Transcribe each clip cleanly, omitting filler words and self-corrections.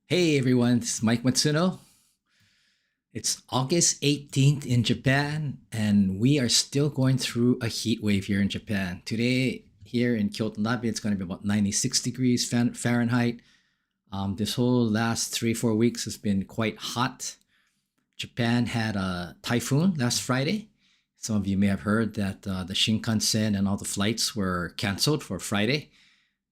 Hey everyone, this is Mike Matsuno. It's August 18th in Japan, and we are still going through a heat wave here in Japan. Today, here in Kyoto, Nabe, it's going to be about 96 degrees Fahrenheit. This whole last 3, 4 weeks has been quite hot. Japan had a typhoon last Friday. Some of you may have heard that the Shinkansen and all the flights were canceled for Friday.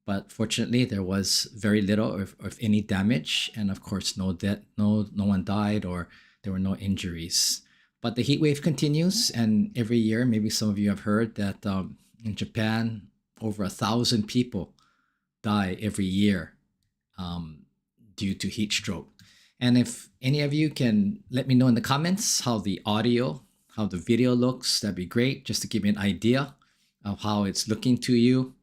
But fortunately, there was very little, or if any, damage, and of course, no death, no one died, or there were no injuries. But the heat wave continues, and every year, maybe some of you have heard that in Japan, over 1,000 people die every year due to heat stroke. And if any of you can let me know in the comments how the audio, how the video looks, that'd be great, just to give me an idea of how it's looking to you.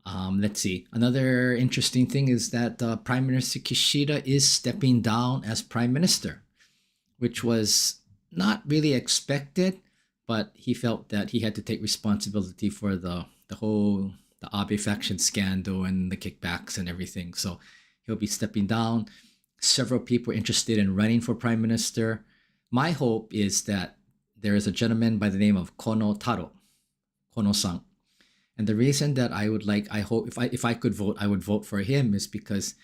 Let's see. Another interesting thing is that Prime Minister Kishida is stepping down as Prime Minister, which was not really expected, but he felt that he had to take responsibility for the Abe faction scandal and the kickbacks and everything. So he'll be stepping down. Several people are interested in running for Prime Minister. My hope is that there is a gentleman by the name of Kono Taro, Kono-san. And the reason that I hope if I could vote, I would vote for him is because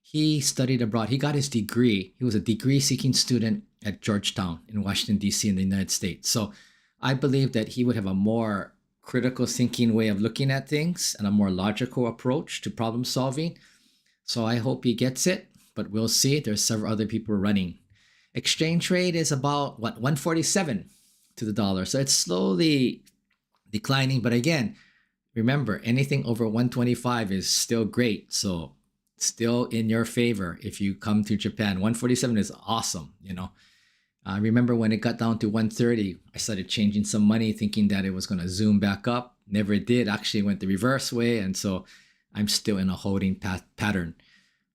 he studied abroad. He got his degree. He was a degree-seeking student at Georgetown in Washington, D.C. in the United States. So I believe that he would have a more critical thinking way of looking at things and a more logical approach to problem solving. So I hope he gets it, but we'll see. There's several other people running. Exchange rate is about, 147 to the dollar. So it's slowly declining. But again, remember, anything over 125 is still great. So still in your favor if you come to Japan. 147 is awesome, I remember when it got down to 130, I started changing some money thinking that it was going to zoom back up. Never did. Actually went the reverse way. And so I'm still in a holding pattern.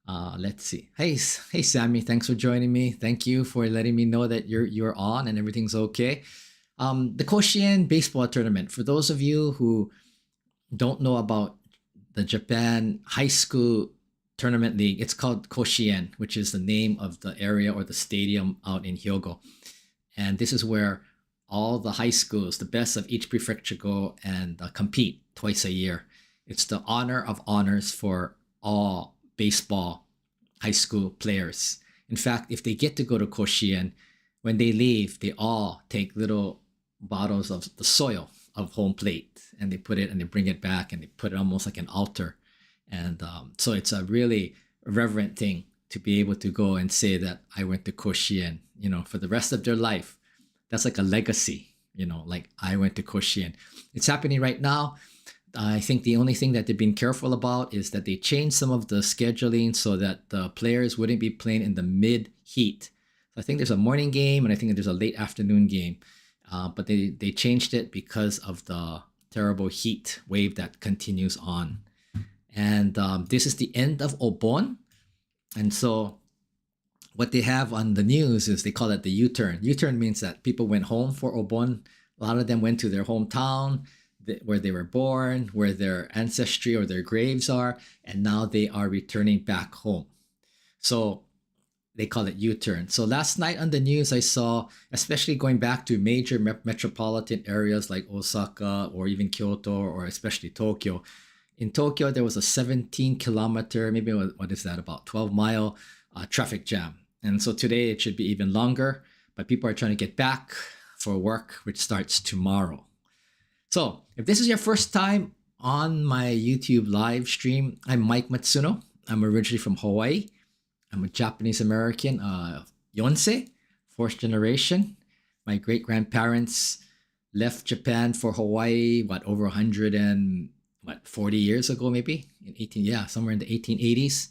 Let's see. Hey, Sammy, thanks for joining me. Thank you for letting me know that you're on and everything's okay. The Koshien baseball tournament. For those of you who don't know about the Japan high school tournament league, it's called Koshien, which is the name of the area or the stadium out in Hyogo. And this is where all the high schools, the best of each prefecture, go and compete twice a year. It's the honor of honors for all baseball high school players. In fact, if they get to go to Koshien, when they leave, they all take little bottles of the soil of home plate, and they put it and they bring it back and they put it almost like an altar. And so it's a really reverent thing to be able to go and say that I went to Koshien, for the rest of their life. That's like a legacy, like I went to Koshien. It's happening right now. I think the only thing that they've been careful about is that they changed some of the scheduling so that the players wouldn't be playing in the mid heat. So I think there's a morning game and I think there's a late afternoon game. But they changed it because of the terrible heat wave that continues on. And this is the end of Obon. And so what they have on the news is they call it the U-turn. U-turn means that people went home for Obon. A lot of them went to their hometown, where they were born, where their ancestry or their graves are, and now they are returning back home. So they call it U-turn. So last night on the news, I saw, especially going back to major metropolitan areas like Osaka or even Kyoto or especially Tokyo. In Tokyo, there was a 17-kilometer, maybe what is that, about 12-mile traffic jam. And so today it should be even longer, but people are trying to get back for work, which starts tomorrow. So if this is your first time on my YouTube live stream, I'm Mike Matsuno. I'm originally from Hawaii. I'm a Japanese American, Yonsei, fourth generation. My great grandparents left Japan for Hawaii, over 140 years ago, maybe somewhere in the 1880s.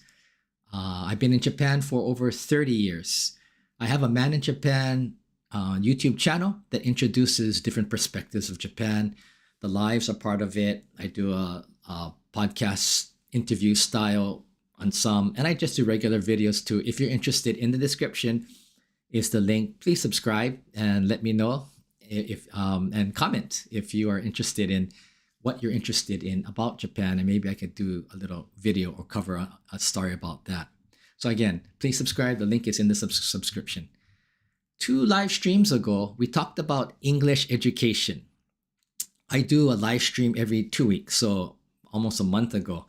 I've been in Japan for over 30 years. I have a Man in Japan YouTube channel that introduces different perspectives of Japan. The lives are part of it. I do a podcast interview style on some, and I just do regular videos too. If you're interested, in the description is the link. Please subscribe and let me know if and comment if you are interested in what you're interested in about Japan, and maybe I could do a little video or cover a story about that. So again, please subscribe. The link is in the subscription. 2 live streams ago, we talked about English education. I do a live stream every 2 weeks, so almost a month ago,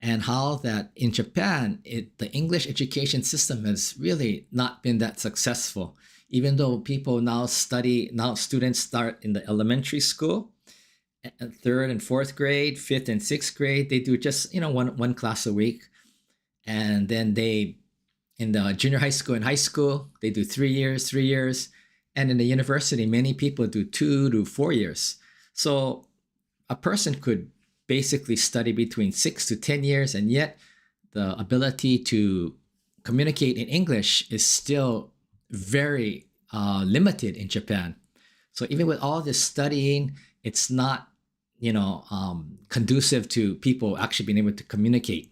and how that in Japan, the English education system has really not been that successful. Even though people now students start in the elementary school, 3rd and 4th grade, 5th and 6th grade, they do just one class a week, and then they in the junior high school and high school they do 3 years, and in the university many people do 2 to 4 years. So a person could basically study between 6 to 10 years, and yet the ability to communicate in English is still very limited in Japan. So even with all this studying, it's not conducive to people actually being able to communicate.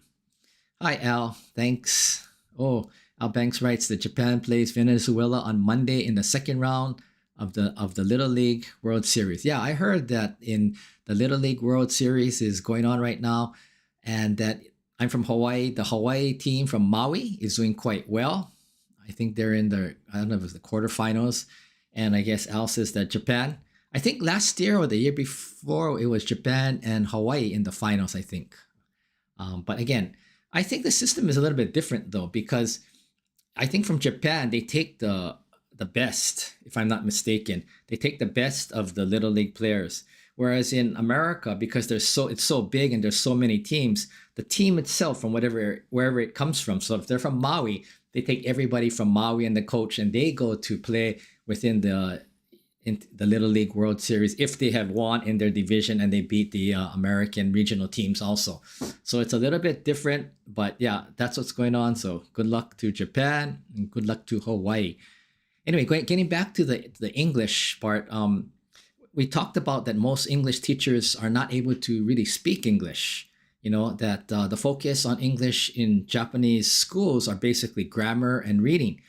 Hi, Al. Thanks. Oh, Al Banks writes that Japan plays Venezuela on Monday in the second round of the Little League World Series. Yeah, I heard that in the Little League World Series is going on right now, and that I'm from Hawaii. The Hawaii team from Maui is doing quite well. I think they're in I don't know if it was the quarterfinals. And I guess Al says that Japan, I think last year or the year before, it was Japan and Hawaii in the finals, I think. But again, I think the system is a little bit different though, because I think from Japan, they take the best, if I'm not mistaken. They take the best of the Little League players. Whereas in America, because it's so big and there's so many teams, the team itself from wherever it comes from. So if they're from Maui, they take everybody from Maui and the coach, and they go to play within the Little League World Series if they have won in their division and they beat the American regional teams also. So it's a little bit different, but yeah, that's what's going on. So good luck to Japan and good luck to Hawaii. Anyway, getting back to the English part, we talked about that most English teachers are not able to really speak English. That the focus on English in Japanese schools are basically grammar and reading,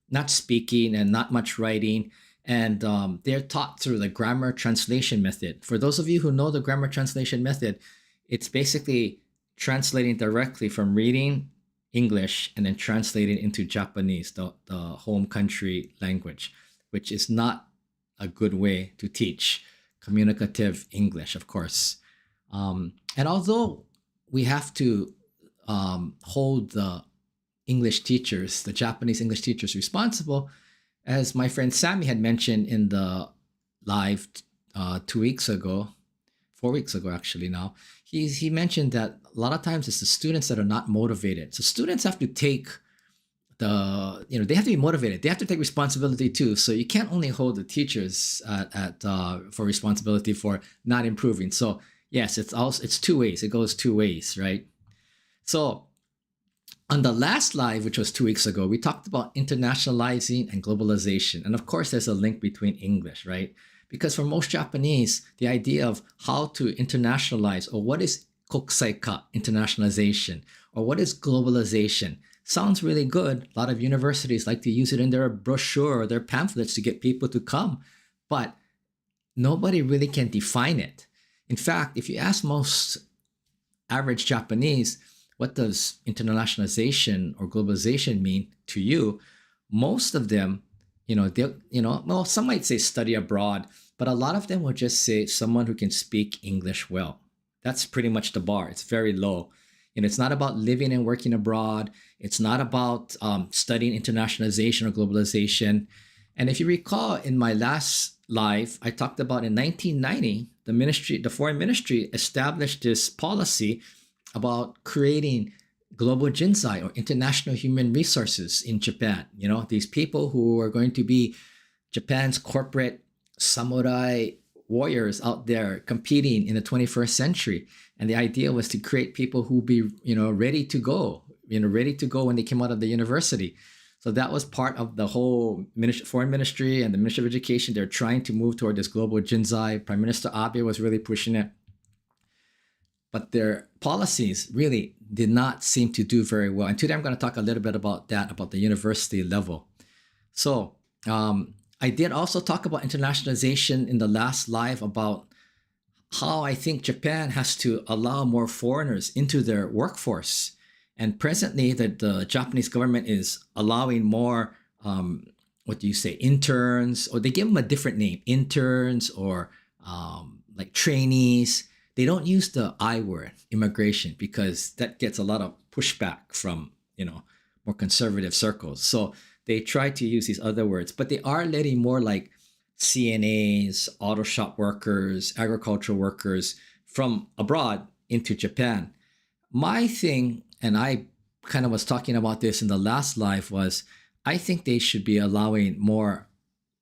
not speaking and not much writing. And they're taught through the grammar translation method. For those of you who know the grammar translation method, it's basically translating directly from reading English and then translating into Japanese, the home country language, which is not a good way to teach communicative English, of course. And although we have to hold the Japanese English teachers responsible, as my friend Sammy had mentioned in the live 4 weeks ago actually now, he mentioned that a lot of times it's the students that are not motivated. So students have to take they have to be motivated. They have to take responsibility too. So you can't only hold the teachers for responsibility for not improving. So yes, it's 2 ways. It goes 2 ways, right? So on the last live, which was 2 weeks ago, we talked about internationalizing and globalization. And of course, there's a link between English, right? Because for most Japanese, the idea of how to internationalize, or what is kokusaika, internationalization, or what is globalization, sounds really good. A lot of universities like to use it in their brochure or their pamphlets to get people to come, but nobody really can define it. In fact, if you ask most average Japanese, what does internationalization or globalization mean to you? Most of them, some might say study abroad, but a lot of them will just say someone who can speak English well. That's pretty much the bar. It's very low. It's not about living and working abroad. It's not about studying internationalization or globalization. And if you recall, in my last live, I talked about in 1990, the foreign ministry established this policy about creating global jinsai, or international human resources, in Japan. These people who are going to be Japan's corporate samurai warriors out there competing in the 21st century. And the idea was to create people who be, ready to go when they came out of the university. So that was part of the whole foreign ministry and the Ministry of Education. They're trying to move toward this global jinsai. Prime Minister Abe was really pushing it. But their policies really did not seem to do very well. And today I'm going to talk a little bit about that, about the university level. So I did also talk about internationalization in the last live, about how I think Japan has to allow more foreigners into their workforce. And presently, the Japanese government is allowing more, what do you say, interns, or they give them a different name, interns or like trainees. They don't use the I word, immigration, because that gets a lot of pushback from, more conservative circles. So they try to use these other words, but they are letting more like CNAs, auto shop workers, agricultural workers from abroad into Japan. My thing, and I kind of was talking about this in the last live, was I think they should be allowing more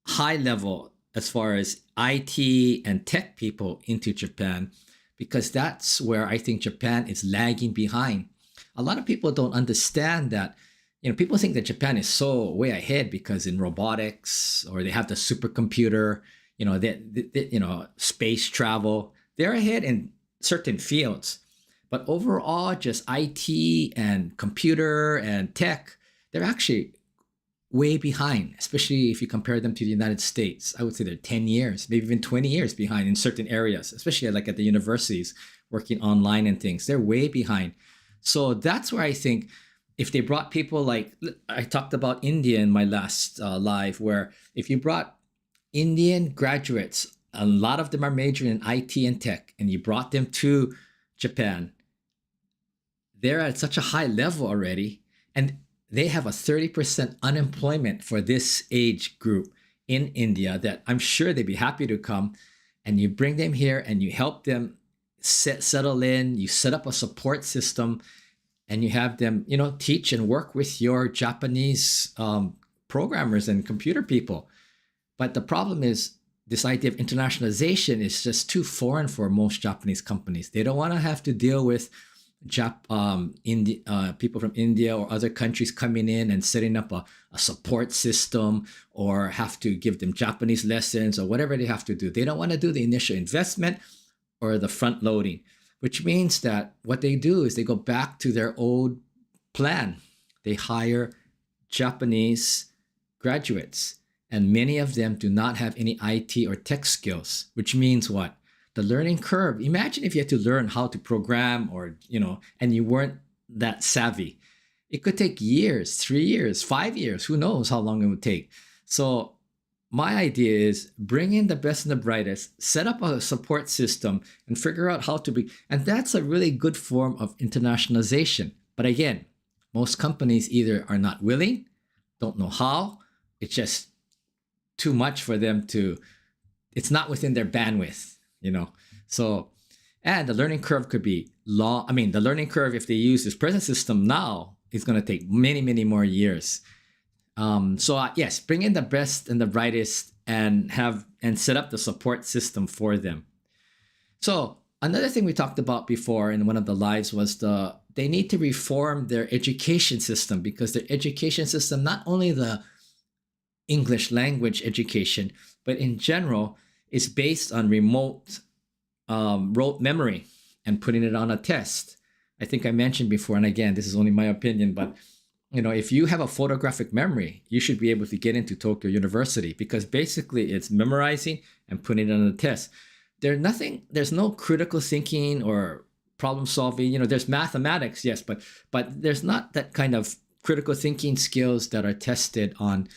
high level as far as IT and tech people into Japan, because that's where I think Japan is lagging behind. A lot of people don't understand that. People think that Japan is so way ahead because in robotics, or they have the supercomputer, space travel. They're ahead in certain fields. But overall, just IT and computer and tech, they're actually way behind, especially if you compare them to the United States. I would say they're 10 years, maybe even 20 years behind in certain areas, especially like at the universities working online and things. They're way behind. So that's where I think if they brought people like, I talked about India in my last live, where if you brought Indian graduates, a lot of them are majoring in IT and tech, and you brought them to Japan, they're at such a high level already, and they have a 30% unemployment for this age group in India, that I'm sure they'd be happy to come. And you bring them here and you help them settle in, you set up a support system, and you have them, teach and work with your Japanese programmers and computer people. But the problem is, this idea of internationalization is just too foreign for most Japanese companies. They don't want to have to deal with people from India or other countries coming in and setting up a support system, or have to give them Japanese lessons or whatever they have to do. They don't want to do the initial investment or the front loading, which means that what they do is they go back to their old plan. They hire Japanese graduates, and many of them do not have any IT or tech skills, which means what? The learning curve. Imagine if you had to learn how to program, or, and you weren't that savvy. It could take years, 3 years, 5 years. Who knows how long it would take. So my idea is bring in the best and the brightest, set up a support system, and figure out how to be. And that's a really good form of internationalization. But again, most companies either are not willing, don't know how. It's just too much for them it's not within their bandwidth. So, and the learning curve could be long. I mean, the learning curve, if they use this present system now, is going to take many, many more years. Yes, bring in the best and the brightest, and set up the support system for them. So another thing we talked about before in one of the lives was they need to reform their education system, because their education system, not only the English language education, but in general, is based on rote memory and putting it on a test. I think I mentioned before, and again, this is only my opinion, but if you have a photographic memory, you should be able to get into Tokyo University, because basically it's memorizing and putting it on a test. There's no critical thinking or problem solving. There's mathematics, yes, but there's not that kind of critical thinking skills that are tested on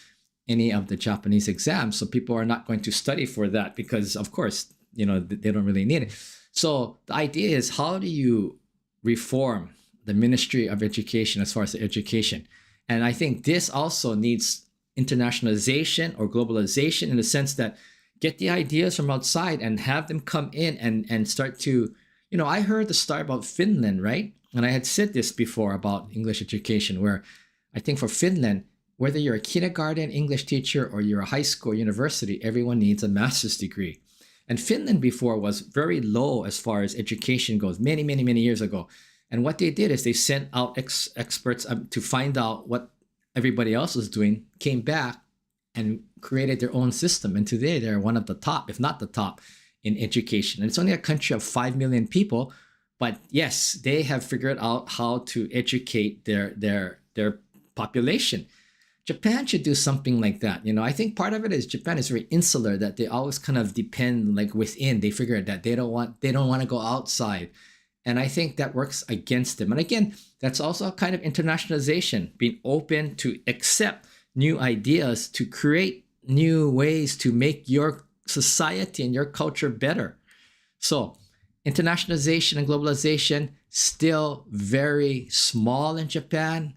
any of the Japanese exams. So people are not going to study for that, because of course, they don't really need it. So the idea is, how do you reform the Ministry of Education as far as the education? And I think this also needs internationalization or globalization, in the sense that get the ideas from outside and have them come in and start to, I heard the story about Finland, right? And I had said this before about English education, where I think for Finland, whether you're a kindergarten English teacher or you're a high school or university, everyone needs a master's degree. And Finland before was very low as far as education goes, many, many, many years ago. And what they did is they sent out experts to find out what everybody else was doing, came back and created their own system. And today they're one of the top, if not the top, in education. And it's only a country of 5 million people, but yes, they have figured out how to educate their population. Japan should do something like that. I think part of it is Japan is very insular, that they always kind of depend like within. They figure that they don't want to go outside And I think that works against them. And again, that's also a kind of internationalization, being open to accept new ideas, to create new ways to make your society and your culture better. So internationalization and globalization still very small in Japan.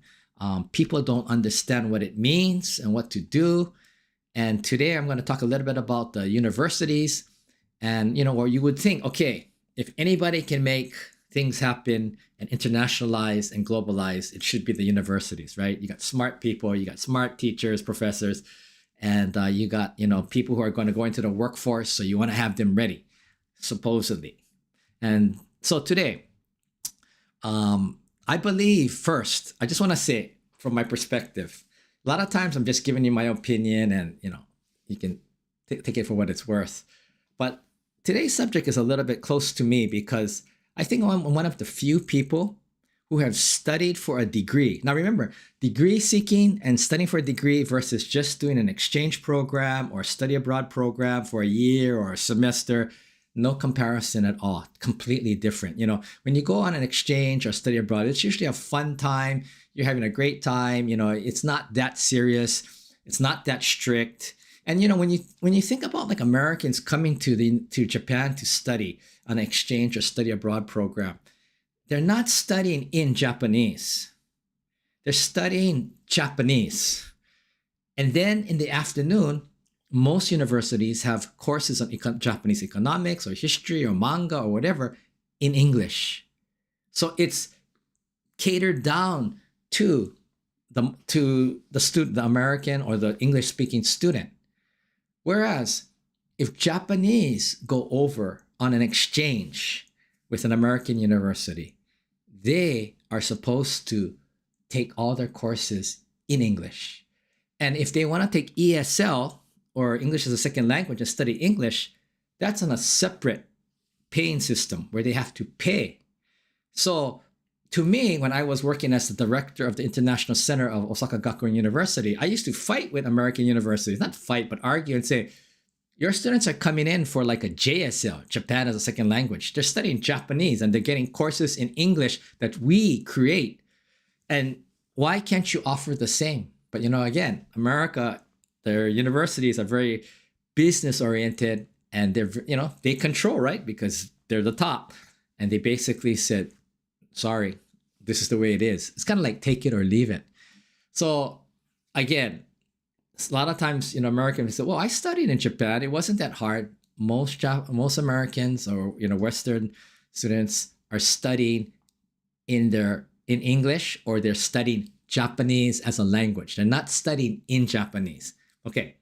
People don't understand what it means and what to do. And today I'm going to talk a little bit about the universities, and where you would think, okay, if anybody can make things happen and internationalize and globalize, it should be the universities, right? You got smart people, you got smart teachers, professors, and you got people who are going to go into the workforce. So you want to have them ready, supposedly. And so today, I believe first, I just want to say from my perspective, a lot of times I'm just giving you my opinion, and you can take it for what it's worth. But today's subject is a little bit close to me because I think I'm one of the few people who have studied for a degree. Now remember, degree seeking and studying for a degree versus just doing an exchange program or study abroad program for a year or a semester, no comparison at all. Completely different. When you go on an exchange or study abroad, it's usually a fun time. You're having a great time. It's not that serious. It's not that strict. And when you think about like Americans coming to Japan to study an exchange or study abroad program, they're not studying in Japanese. They're studying Japanese. And then in the afternoon, most universities have courses on Japanese economics or history or manga or whatever in English. So it's catered down to the student, the American or the English-speaking student. Whereas if Japanese go over on an exchange with an American university, they are supposed to take all their courses in English. And if they want to take ESL, or English as a second language, and study English, that's on a separate paying system where they have to pay. So to me, when I was working as the director of the International Center of Osaka Gakuen University, I used to fight with American universities, not fight, but argue and say, your students are coming in for like a JSL, Japan as a second language. They're studying Japanese and they're getting courses in English that we create. And why can't you offer the same? But again, America, their universities are very business oriented, and they're, they control, right? Because they're the top. And they basically said, sorry, this is the way it is. It's kind of like take it or leave it. So again, a lot of times, Americans say, well, I studied in Japan. It wasn't that hard. Most Americans or, Western students are studying in English, or they're studying Japanese as a language. They're not studying in Japanese. Okay.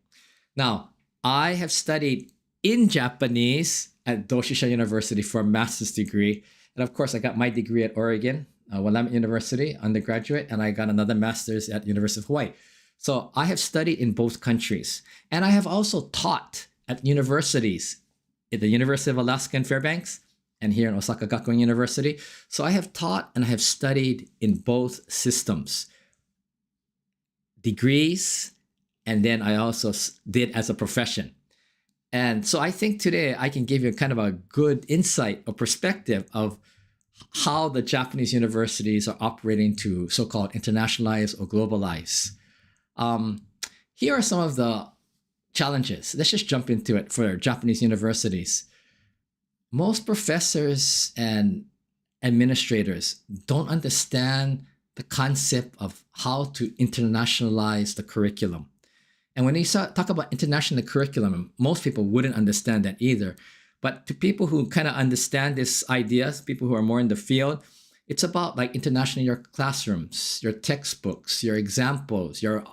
Now, I have studied in Japanese at Doshisha University for a master's degree. And of course, I got my degree at Oregon, Willamette University, undergraduate, and I got another master's at University of Hawaii. So I have studied in both countries. And I have also taught at universities, at the University of Alaska in Fairbanks and here in Osaka Gakuen University. So I have taught and I have studied in both systems, degrees, and then I also did as a profession. And so I think today I can give you kind of a good insight or perspective of how the Japanese universities are operating to so-called internationalize or globalize. Here are some of the challenges. Let's just jump into it for Japanese universities. Most professors and administrators don't understand the concept of how to internationalize the curriculum. And when you talk about international curriculum, most people wouldn't understand that either. But to people who kind of understand this idea, people who are more in the field, it's about like international your classrooms, your textbooks, your examples, your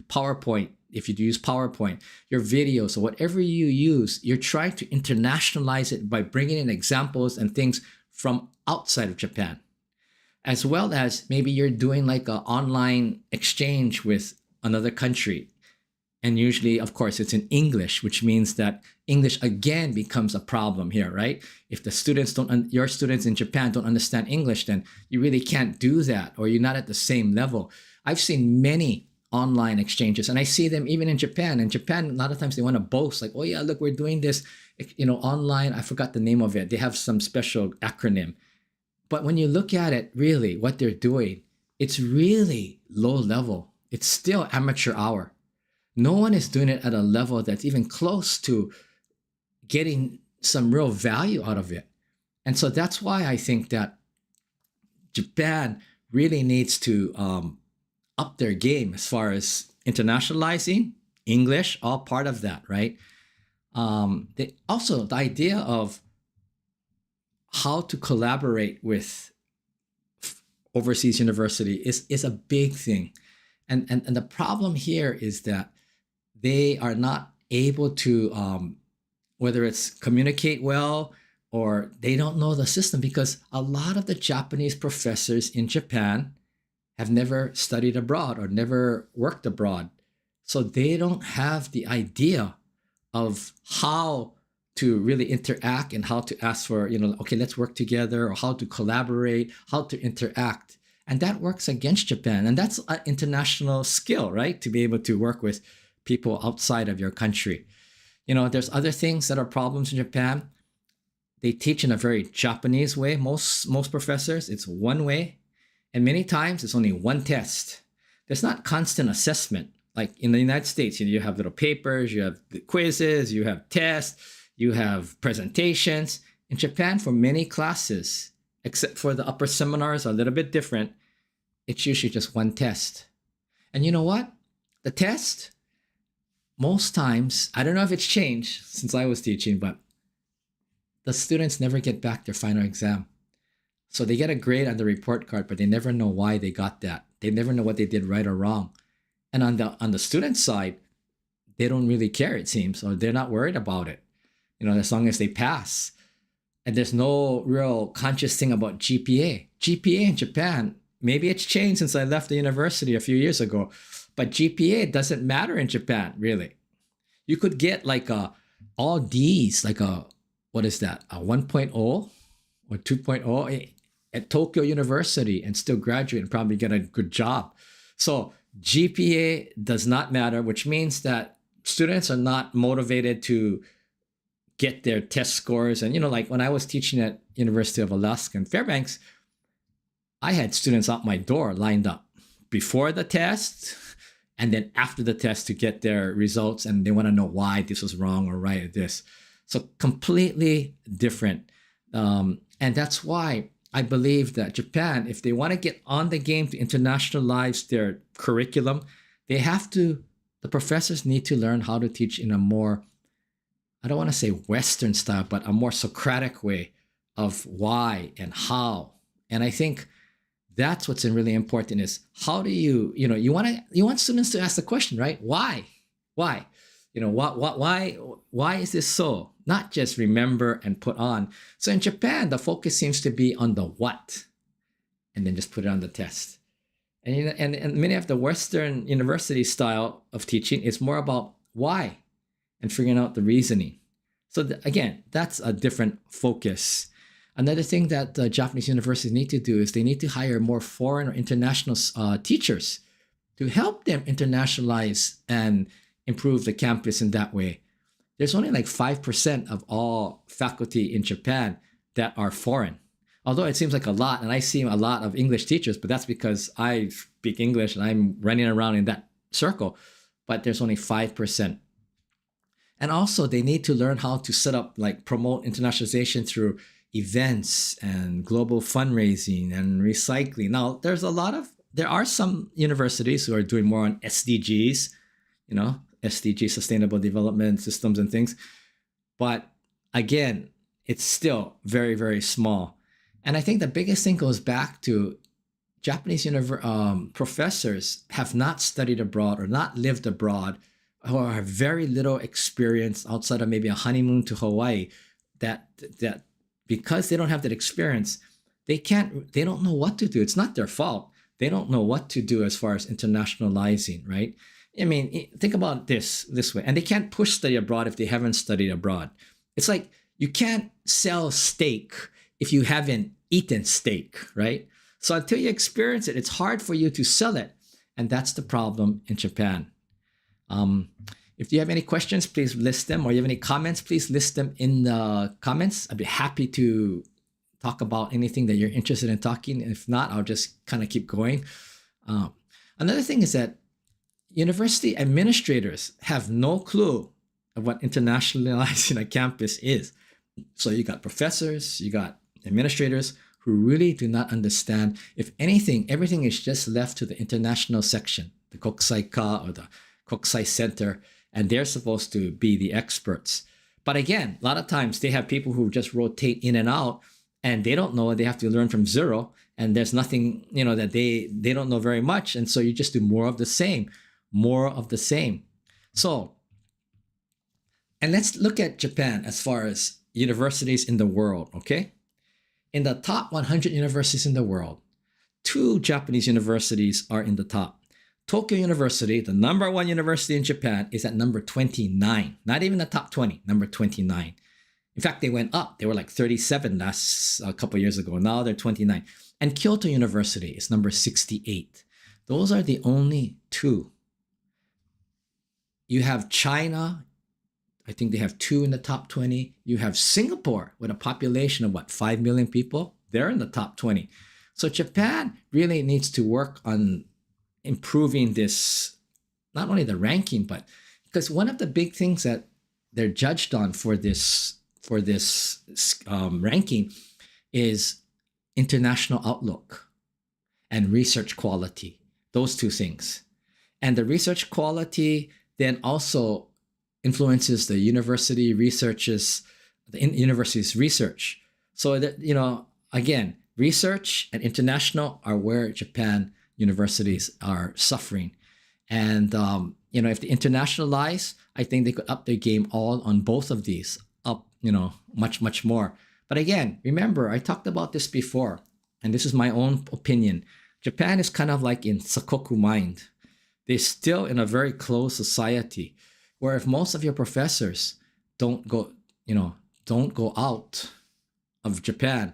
PowerPoint. If you use PowerPoint, your videos or whatever you use, you're trying to internationalize it by bringing in examples and things from outside of Japan, as well as maybe you're doing like an online exchange with another country. And usually, of course, it's in English, which means that English again becomes a problem here, right? If the students your students in Japan don't understand English, then you really can't do that, or you're not at the same level. I've seen many online exchanges. And I see them even in Japan. In Japan, a lot of times they want to boast like, oh yeah, look, we're doing this, online. I forgot the name of it. They have some special acronym. But when you look at it, really, what they're doing, it's really low level. It's still amateur hour. No one is doing it at a level that's even close to getting some real value out of it. And so that's why I think that Japan really needs to up their game as far as internationalizing English, all part of that, right? Also, the idea of how to collaborate with overseas university is a big thing. And the problem here is that they are not able to, whether it's communicate well or they don't know the system, because a lot of the Japanese professors in Japan have never studied abroad or never worked abroad. So they don't have the idea of how to really interact and how to ask for, okay, let's work together, or how to collaborate, how to interact. And that works against Japan. And that's an international skill, right? To be able to work with people outside of your country. There's other things that are problems in Japan. They teach in a very Japanese way. Most professors, it's one way. And many times it's only one test. There's not constant assessment. Like in the United States, you have little papers, you have the quizzes, you have tests, you have presentations. In Japan, for many classes, except for the upper seminars are a little bit different, it's usually just one test. And you know what? The test, most times, I don't know if it's changed since I was teaching, but the students never get back their final exam. So they get a grade on the report card, but they never know why they got that. They never know what they did right or wrong. And on the student side, they don't really care, it seems, or they're not worried about it, as long as they pass. And there's no real conscious thing about GPA. GPA in Japan, maybe it's changed since I left the university a few years ago, but GPA doesn't matter in Japan, really. You could get like all D's, like what is that, a 1.0 or 2.0 at Tokyo University and still graduate and probably get a good job. So GPA does not matter, which means that students are not motivated to get their test scores. And, like when I was teaching at University of Alaska in Fairbanks, I had students out my door lined up before the test and then after the test to get their results. And they want to know why this was wrong or right at this. So completely different. And that's why I believe that Japan, if they want to get on the game to internationalize their curriculum, the professors need to learn how to teach in a more, I don't want to say Western style, but a more Socratic way of why and how. And I think that's what's really important is how do you want students to ask the question, right? Why? Why is this so? Not just remember and put on. So in Japan, the focus seems to be on the what, and then just put it on the test. And many of the Western university style of teaching is more about why and figuring out the reasoning. So again, that's a different focus. Another thing that the Japanese universities need to do is they need to hire more foreign or international teachers to help them internationalize and improve the campus in that way. There's only like 5% of all faculty in Japan that are foreign. Although it seems like a lot, and I see a lot of English teachers, but that's because I speak English and I'm running around in that circle. But there's only 5%. And also they need to learn how to set up, like promote internationalization through events and global fundraising and recycling. Now, there are some universities who are doing more on SDGs, SDG, Sustainable Development Systems and things. But again, it's still very, very small. And I think the biggest thing goes back to Japanese professors have not studied abroad or not lived abroad, or have very little experience outside of maybe a honeymoon to Hawaii, that because they don't have that experience, they don't know what to do. It's not their fault. They don't know what to do as far as internationalizing, right? I mean, think about this way. And they can't push study abroad if they haven't studied abroad. It's like you can't sell steak if you haven't eaten steak, right? So until you experience it, it's hard for you to sell it. And that's the problem in Japan. If you have any questions, please list them, or you have any comments, please list them in the comments. I'd be happy to talk about anything that you're interested in talking. If not, I'll just kind of keep going. Another thing is that university administrators have no clue of what internationalizing a campus is. So you got professors, you got administrators who really do not understand. If anything, everything is just left to the international section, the Kokusai-ka or the Kokusai Center, and they're supposed to be the experts. But again, a lot of times they have people who just rotate in and out, and they don't know, they have to learn from zero, and there's nothing, that they don't know very much, and so you just do more of the same. So, and let's look at Japan as far as universities in the world, okay? In the top 100 universities in the world, 2 Japanese universities are in the top. Tokyo University, the number 1 university in Japan, is at number 29. Not even the top 20, number 29. In fact, they went up. They were like 37 a couple years ago. Now they're 29. And Kyoto University is number 68. Those are the only 2. You have China. I think they have 2 in the top 20. You have Singapore with a population of 5 million people. They're in the top 20. So Japan really needs to work on improving this, not only the ranking, but because one of the big things that they're judged on for this ranking is international outlook and research quality. Those 2 things. And the research quality then also influences the university's research. So that, again, research and international are where Japan universities are suffering. And, if they internationalize, I think they could up their game all on both of these, up, much, much more. But again, remember, I talked about this before, and this is my own opinion. Japan is kind of like in Sakoku mind. They're still in a very closed society, where if most of your professors don't go out of Japan,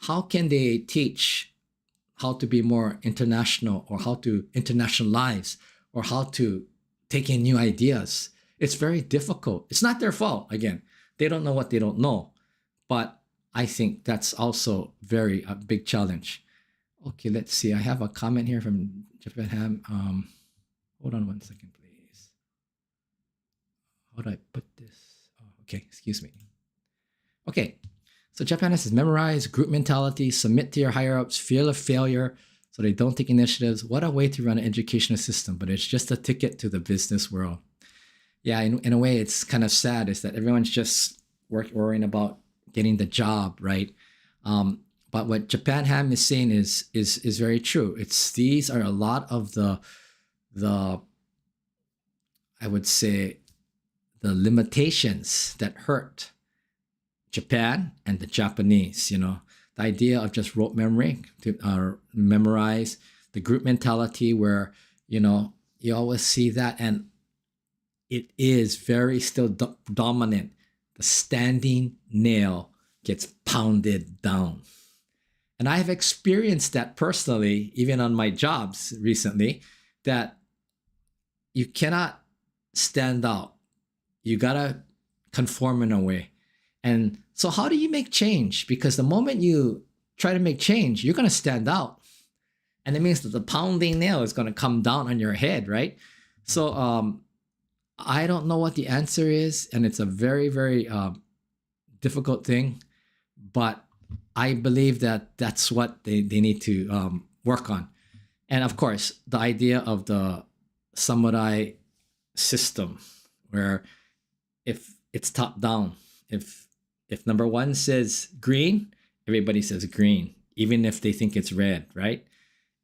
how can they teach how to be more international, or how to internationalize, or how to take in new ideas? It's very difficult. It's not their fault. Again, they don't know what they don't know. But I think that's also a big challenge. Okay, let's see. I have a comment here from Japan. Hold on one second, please. How do I put this? Oh, okay, excuse me. Okay, so Japan has memorize, group mentality, submit to your higher-ups, fear of failure, so they don't take initiatives. What a way to run an educational system, but it's just a ticket to the business world. Yeah, in a way, it's kind of sad, is that everyone's just worrying about getting the job, right? But what Japan Ham is saying is very true. These are a lot of the I would say the limitations that hurt Japan and the Japanese. The idea of just rote memory to memorize, the group mentality where you always see that, and it is very still dominant. The standing nail gets pounded down. And I have experienced that personally, even on my jobs recently, that you cannot stand out. You gotta conform in a way. And so how do you make change? Because the moment you try to make change, you're gonna stand out. And it means that the pounding nail is gonna come down on your head, right? So I don't know what the answer is, and it's a very, very difficult thing, but I believe that that's what they need to work on. And of course, the idea of the samurai system, where if it's top down, if number 1 says green, everybody says green, even if they think it's red, right?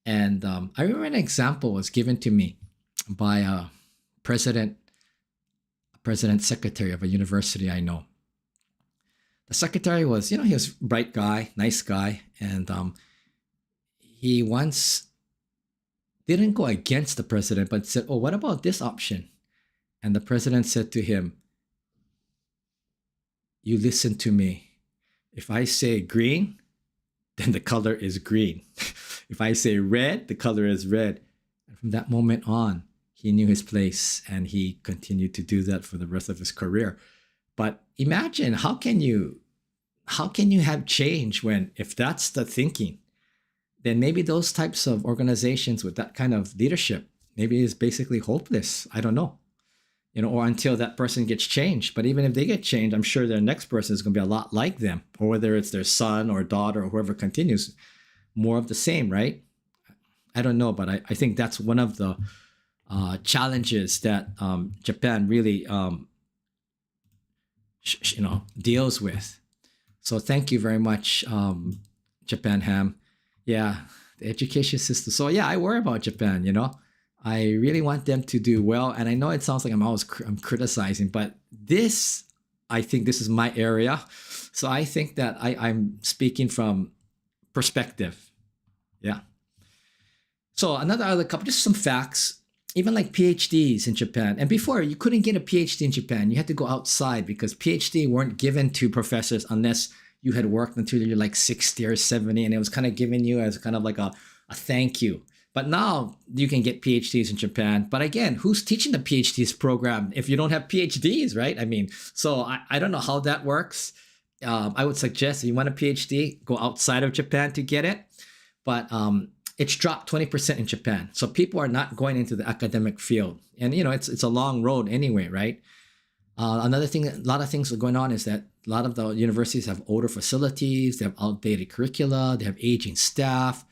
And I remember an example was given to me by a president secretary of a university I know. The secretary was, he was a bright guy, nice guy, and he once didn't go against the president, but said, "Oh, what about this option?" And the president said to him, "You listen to me. If I say green, then the color is green. If I say red, the color is red." And from that moment on, he knew his place and he continued to do that for the rest of his career. But imagine how can you have change when, if that's the thinking, then maybe those types of organizations with that kind of leadership maybe is basically hopeless. I don't know, or until that person gets changed. But even if they get changed, I'm sure their next person is going to be a lot like them, or whether it's their son or daughter or whoever continues, more of the same, right? I don't know, but I think that's one of the challenges that Japan really deals with. So thank you very much, Japan Ham. Yeah, the education system. So yeah, I worry about Japan. I really want them to do well, and I know it sounds like I'm criticizing, but I think this is my area, so I think that I'm speaking from perspective. Yeah. So other couple, just some facts. Even like PhDs in Japan, and before you couldn't get a PhD in Japan, you had to go outside because PhD weren't given to professors unless you had worked until you're like 60 or 70, and it was kind of given you as kind of like a thank you. But now you can get PhDs in Japan. But again, who's teaching the PhDs program if you don't have PhDs, right? I mean, so I don't know how that works. I would suggest if you want a PhD, go outside of Japan to get it. But it's dropped 20% in Japan. So people are not going into the academic field. And, it's a long road anyway, right? Another thing, a lot of things are going on is that a lot of the universities have older facilities, they have outdated curricula, they have aging staff.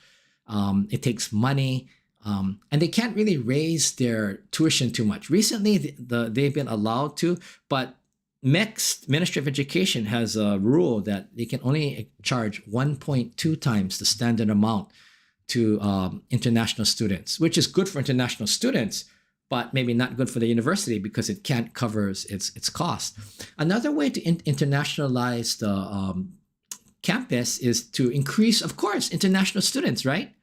It takes money, and they can't really raise their tuition too much. Recently, they've been allowed to, but Ministry of Education has a rule that they can only charge 1.2 times the standard amount to international students, which is good for international students, but maybe not good for the university because it can't cover its cost. Another way to internationalize the campus is to increase, of course, international students, right?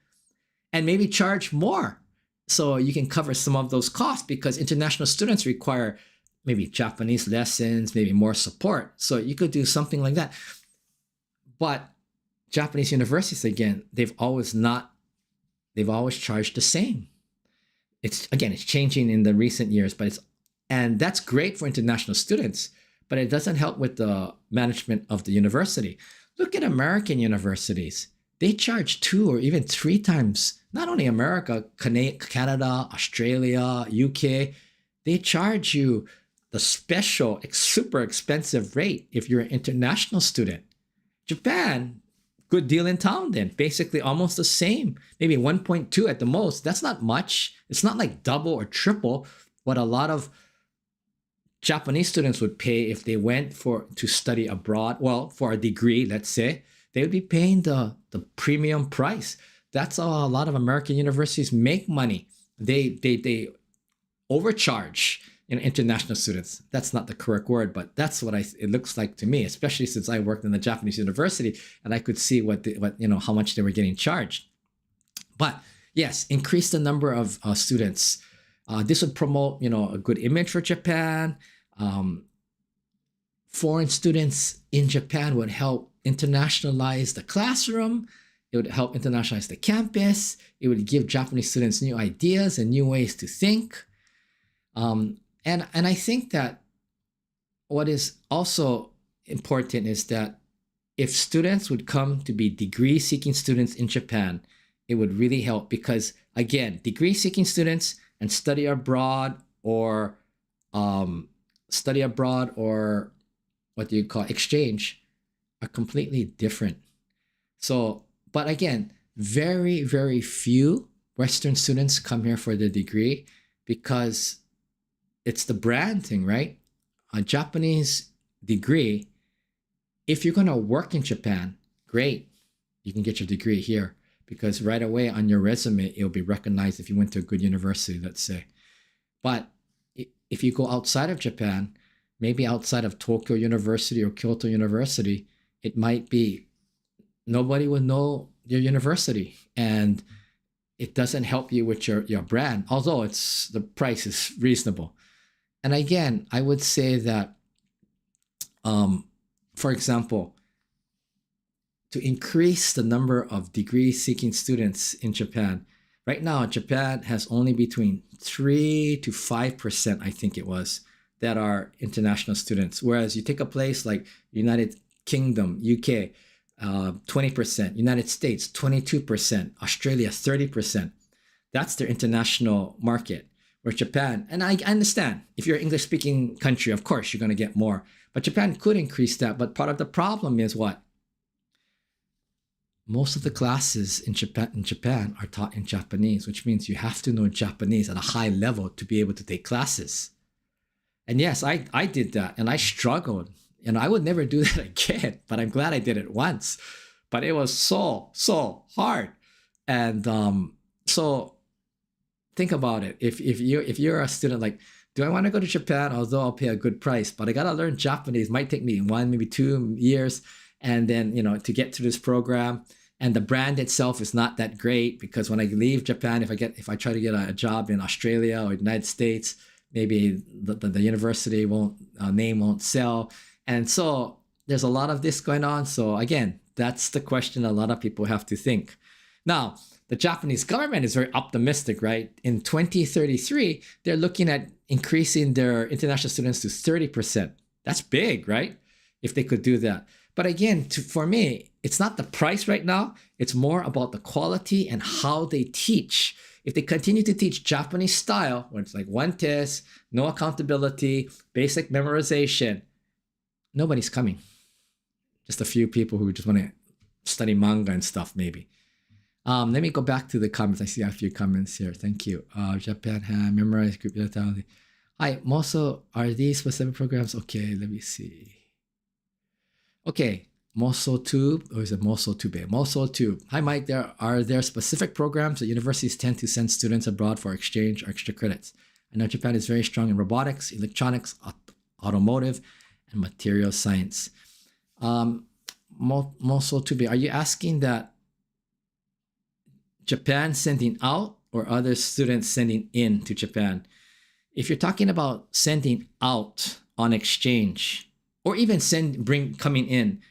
And maybe charge more so you can cover some of those costs, because international students require maybe Japanese lessons, maybe more support. So you could do something like that. But Japanese universities, again, they've always charged the same. It's changing in the recent years, and that's great for international students, but it doesn't help with the management of the university. Look at American universities. They charge 2 or even 3 times, not only America, Canada, Australia, UK, they charge you the special, super expensive rate if you're an international student. Japan, good deal in town then, basically almost the same, maybe 1.2 at the most. That's not much. It's not like double or triple what a lot of Japanese students would pay if they went to study abroad. Well, for a degree, let's say, they would be paying the premium price. That's how a lot of American universities make money. They overcharge international students. That's not the correct word, but that's what it looks like to me, especially since I worked in the Japanese university and I could see how much they were getting charged. But yes, increase the number of students. This would promote, a good image for Japan. Foreign students in Japan would help internationalize the classroom. It would help internationalize the campus. It would give Japanese students new ideas and new ways to think. And I think that what is also important is that if students would come to be degree-seeking students in Japan, it would really help because, again, degree-seeking students and study abroad or what do you call exchange are completely different. So, but again, very, very few Western students come here for the degree because it's the brand thing, right? A Japanese degree, if you're going to work in Japan, great. You can get your degree here because right away on your resume, it'll be recognized if you went to a good university, let's say. But if you go outside of Japan, maybe outside of Tokyo University or Kyoto University, it might be nobody would know your university and it doesn't help you with your brand, although the price is reasonable. And again, I would say that, for example, to increase the number of degree-seeking students in Japan, Right now, Japan has only between 3 to 5%, I think it was, that are international students. Whereas you take a place like United Kingdom, UK, 20%, United States, 22%, Australia, 30%. That's their international market. Where Japan, and I understand, if you're an English speaking country, of course, you're going to get more. But Japan could increase that. But part of the problem is what? Most of the classes in Japan are taught in Japanese, which means you have to know Japanese at a high level to be able to take classes. And yes, I did that and I struggled. And I would never do that again, but I'm glad I did it once. But it was so hard. And so think about it. If you're a student, like, do I want to go to Japan? Although I'll pay a good price, but I gotta learn Japanese. Might take me 1, maybe 2 years, and then to get through this program. And the brand itself is not that great, because when I leave Japan, if I try to get a job in Australia or United States, maybe the university name won't sell. And so there's a lot of this going on. So again, that's the question a lot of people have to think. Now, the Japanese government is very optimistic, right? In 2033, they're looking at increasing their international students to 30%. That's big, right? If they could do that. But again, for me, it's not the price right now. It's more about the quality and how they teach. If they continue to teach Japanese style, where it's like one test, no accountability, basic memorization, nobody's coming. Just a few people who just want to study manga and stuff, maybe. Let me go back to the comments. I see a few comments here. Thank you. Japan had memorized group mentality. Hi, Moso, are these specific programs? Okay, let me see. Okay, Moso Tube, or is it Moso Tube? Moso Tube. Hi, Mike. Are there specific programs that universities tend to send students abroad for exchange or extra credits? I know Japan is very strong in robotics, electronics, automotive, and material science. Moso Tube, are you asking that Japan sending out or other students sending in to Japan? If you're talking about sending out on exchange, or even coming in,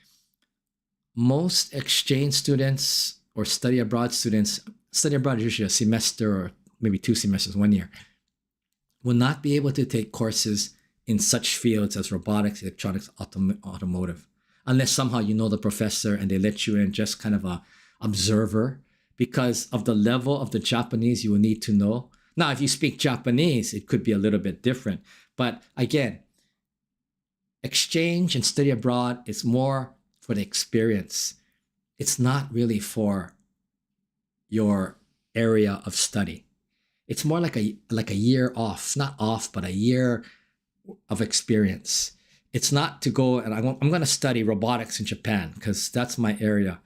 most exchange students or study abroad students, study abroad is usually a semester or maybe 2 semesters, 1 year, will not be able to take courses in such fields as robotics, electronics, automotive, unless somehow you know the professor and they let you in just kind of a observer, because of the level of the Japanese you will need to know. Now, if you speak Japanese, it could be a little bit different. But again, exchange and study abroad is more for the experience. It's not really for your area of study. It's more like a year off, not off, but a year of experience. It's not to go and I'm going to study robotics in Japan because that's my area.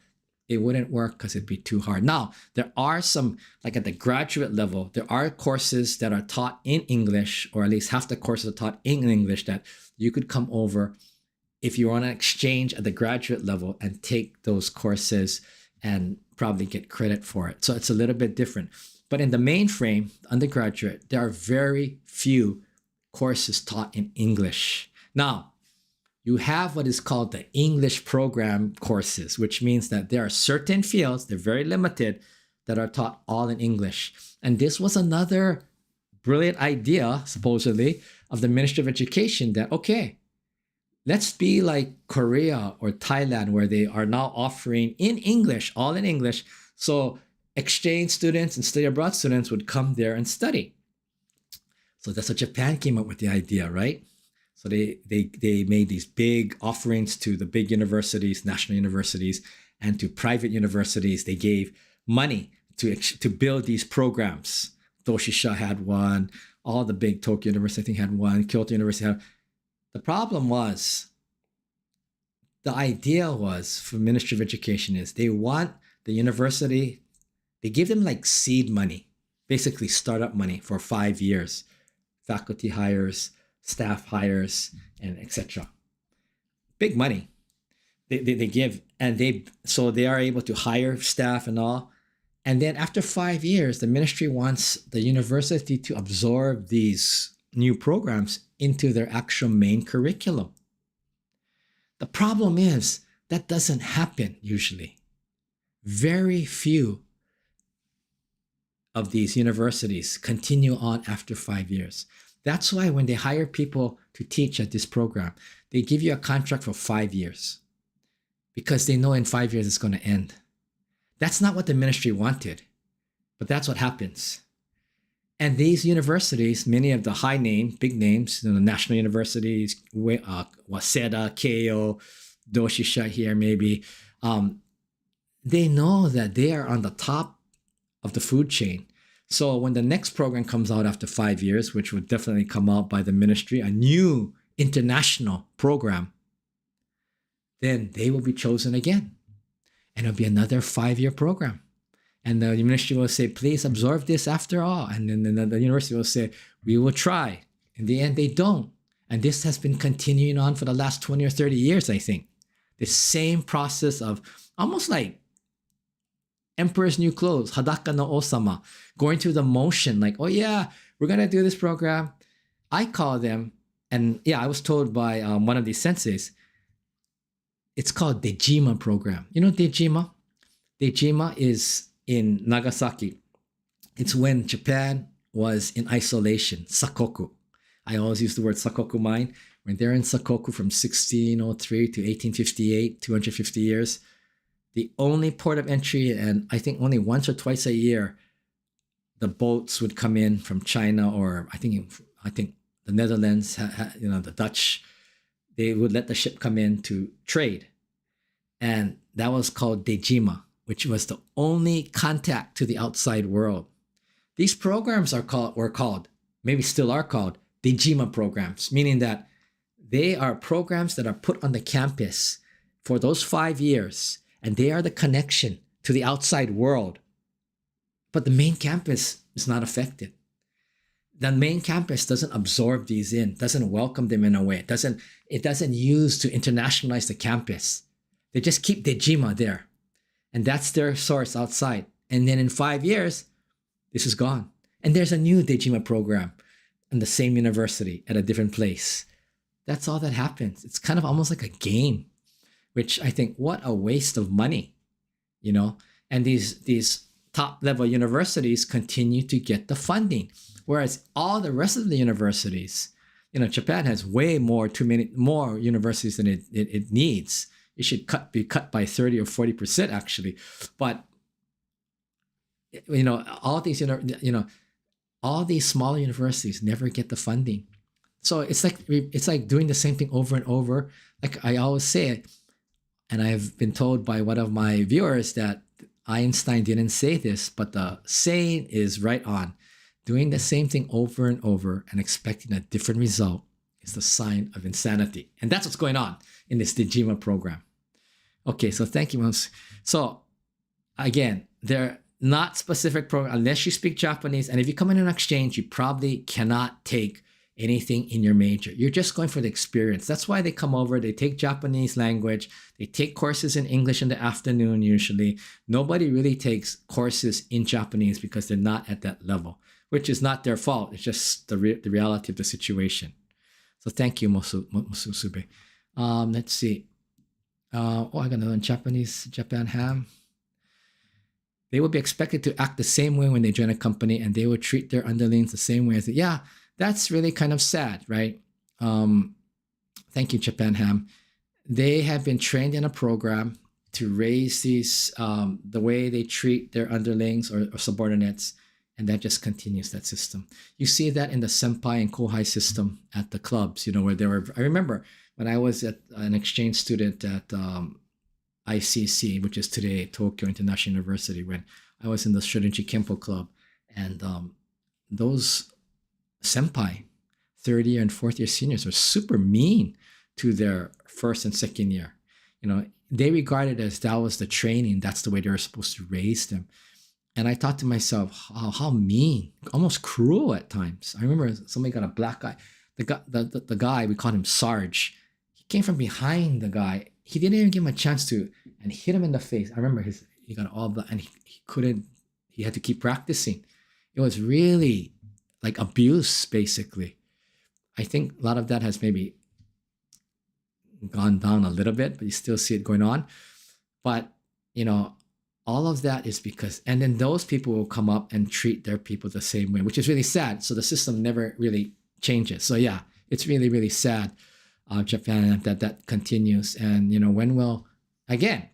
It wouldn't work because it'd be too hard. Now, there are some, like at the graduate level, there are courses that are taught in English, or at least half the courses are taught in English, that you could come over if you're on an exchange at the graduate level and take those courses and probably get credit for it. So it's a little bit different. But in the mainframe, undergraduate, there are very few courses taught in English. Now, you have what is called the English program courses, which means that there are certain fields, they're very limited, that are taught all in English. And this was another brilliant idea, supposedly, of the Ministry of Education that, okay, let's be like Korea or Thailand, where they are now offering in English, all in English. So exchange students and study abroad students would come there and study. So that's what Japan came up with the idea, right? So they made these big offerings to the big universities, national universities, and to private universities. They gave money to build these programs. Toshisha had one. All the big Tokyo University, I think, had one. Kyoto University had. The problem was, the idea was for Ministry of Education is they want the university, they give them like seed money, basically startup money for 5 years, faculty hires, staff hires, and etc. Big money they give, and they are able to hire staff and all. And then after 5 years, the ministry wants the university to absorb these new programs into their actual main curriculum. The problem is that doesn't happen usually. Very few of these universities continue on after 5 years. That's why when they hire people to teach at this program, they give you a contract for 5 years because they know in 5 years it's going to end. That's not what the ministry wanted, but that's what happens. And these universities, many of the high name, big names, the national universities, Waseda, Keio, Doshisha here maybe, they know that they are on the top of the food chain. So when the next program comes out after 5 years, which would definitely come out by the ministry, a new international program, then they will be chosen again. And it'll be another 5-year program. And the ministry will say, please absorb this after all. And then the university will say, we will try. In the end, they don't. And this has been continuing on for the last 20 or 30 years, I think. The same process of almost like Emperor's New Clothes, Hadaka no Osama, going through the motion like, oh yeah, we're going to do this program. I call them, and yeah, I was told by one of these senseis, it's called Dejima program. You know Dejima? Dejima is in Nagasaki. It's when Japan was in isolation, Sakoku. I always use the word Sakoku mine. When they're in Sakoku from 1603 to 1858, 250 years, the only port of entry, and I think only once or twice a year, the boats would come in from China or I think the Netherlands, the Dutch, they would let the ship come in to trade. And that was called Dejima, which was the only contact to the outside world. These programs were called, maybe still are called, Dejima programs, meaning that they are programs that are put on the campus for those 5 years, and they are the connection to the outside world. But the main campus is not affected. The main campus doesn't absorb these in, doesn't welcome them in a way. It doesn't use to internationalize the campus. They just keep Dejima there. And that's their source outside. And then in 5 years, this is gone. And there's a new Dejima program in the same university at a different place. That's all that happens. It's kind of almost like a game, which I think, what a waste of money, And these top level universities continue to get the funding. Whereas all the rest of the universities, Japan has way more universities than it needs. It should be cut by 30 or 40% actually. But all these all these smaller universities never get the funding. So it's like doing the same thing over and over. Like I always say, and I've been told by one of my viewers that Einstein didn't say this, but the saying is right on. Doing the same thing over and over and expecting a different result is the sign of insanity. And that's what's going on in this Dejima program. Okay, so thank you. So again, they're not specific program unless you speak Japanese. And if you come in an exchange, you probably cannot take anything in your major. You're just going for the experience. That's why they come over, they take Japanese language, they take courses in English in the afternoon usually. Nobody really takes courses in Japanese because they're not at that level, which is not their fault. It's just the reality of the situation. So thank you, Mosusube. Let's see. I got another one, Japan Ham. They will be expected to act the same way when they join a company, and they will treat their underlings the same way as that's really kind of sad, right? Thank you, Japan Ham. They have been trained in a program to raise these, the way they treat their underlings or subordinates, and that just continues that system. You see that in the senpai and kohai system at the clubs, where they were. I remember when I was an exchange student at ICC, which is today Tokyo International University, when I was in the Shorinji Kempo Club, and those senpai, third year and fourth year seniors, were super mean to their first and second year. They regarded it as that was the training, that's the way they were supposed to raise them. And I thought to myself, how mean, almost cruel at times. I remember somebody got a black eye. The guy, we called him Sarge. He came from behind the guy. He didn't even give him a chance to, and hit him in the face. I remember he got all black, and he had to keep practicing. It was really like abuse, basically. I think a lot of that has maybe gone down a little bit, but you still see it going on. But, all of that is because, and then those people will come up and treat their people the same way, which is really sad. So the system never really changes. So yeah, it's really, really sad, Japan, that continues. And, when will, again,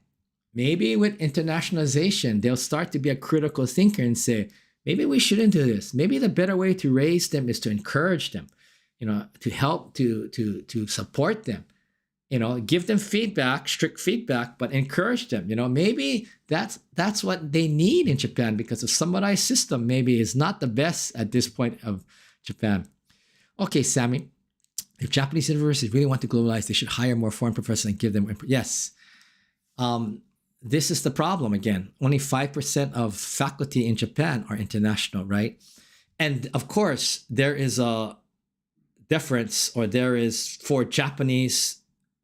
maybe with internationalization, they'll start to be a critical thinker and say, maybe we shouldn't do this. Maybe the better way to raise them is to encourage them, to help, to support them, give them feedback, strict feedback, but encourage them. Maybe that's what they need in Japan, because the summarized system maybe is not the best at this point of Japan. Okay, Sammy, if Japanese universities really want to globalize, they should hire more foreign professors and give them, yes. This is the problem again. Only 5% of faculty in Japan are international, right? And of course, there is a difference, or there is, for Japanese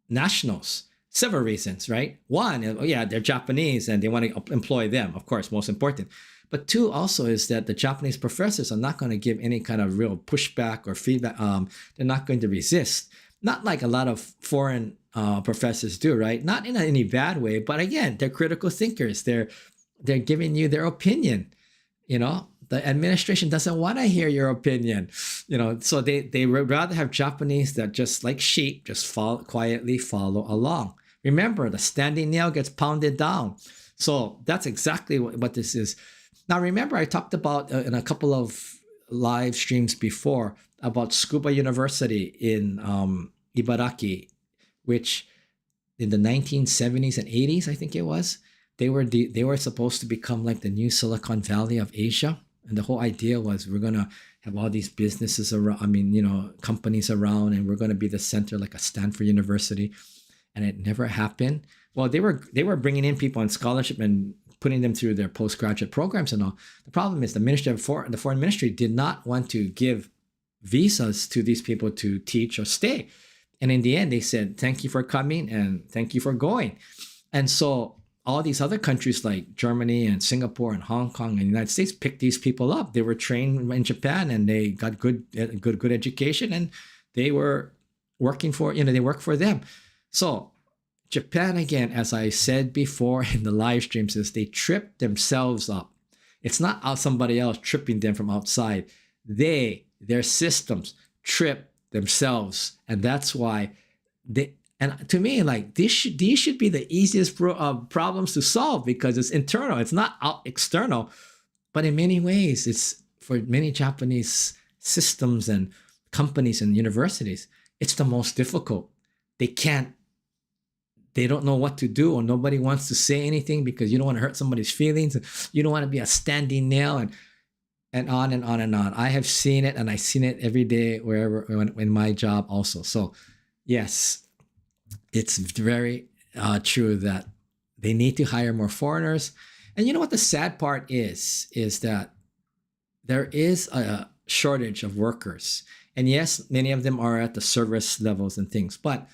nationals, several reasons, right? One, they're Japanese and they want to employ them, of course, most important. But two also is that the Japanese professors are not going to give any kind of real pushback or feedback. They're not going to resist. Not like a lot of foreign professors do, right? Not in any bad way, but again, they're critical thinkers. They're giving you their opinion. The administration doesn't want to hear your opinion. So they would rather have Japanese that just like sheep, just quietly follow along. Remember, the standing nail gets pounded down. So that's exactly what this is. Now, remember, I talked about in a couple of live streams before about Tsukuba University in Ibaraki, which in the 1970s and 80s, I think it was, they were supposed to become like the new Silicon Valley of Asia. And the whole idea was, we're going to have all these businesses around, companies around, and we're going to be the center like a Stanford University. And it never happened. Well, they were bringing in people on scholarship and putting them through their postgraduate programs and all. The problem is the Foreign Ministry did not want to give visas to these people to teach or stay. And in the end, they said, thank you for coming and thank you for going. And so all these other countries like Germany and Singapore and Hong Kong and the United States picked these people up. They were trained in Japan and they got good education, and they were working for, they work for them. So Japan, again, as I said before in the live streams, is they trip themselves up. It's not somebody else tripping them from outside. Their systems trip themselves. And that's why and to me, like, these should be the easiest problems to solve, because it's internal. It's not external. But in many ways, it's, for many Japanese systems and companies and universities, it's the most difficult. They don't know what to do, or nobody wants to say anything because you don't want to hurt somebody's feelings. You don't want to be a standing nail, and on and on and on. I have seen it, and I've seen it every day wherever in my job also. So yes, it's very true that they need to hire more foreigners. And you know what the sad part is that there is a shortage of workers. And yes, many of them are at the service levels and things, but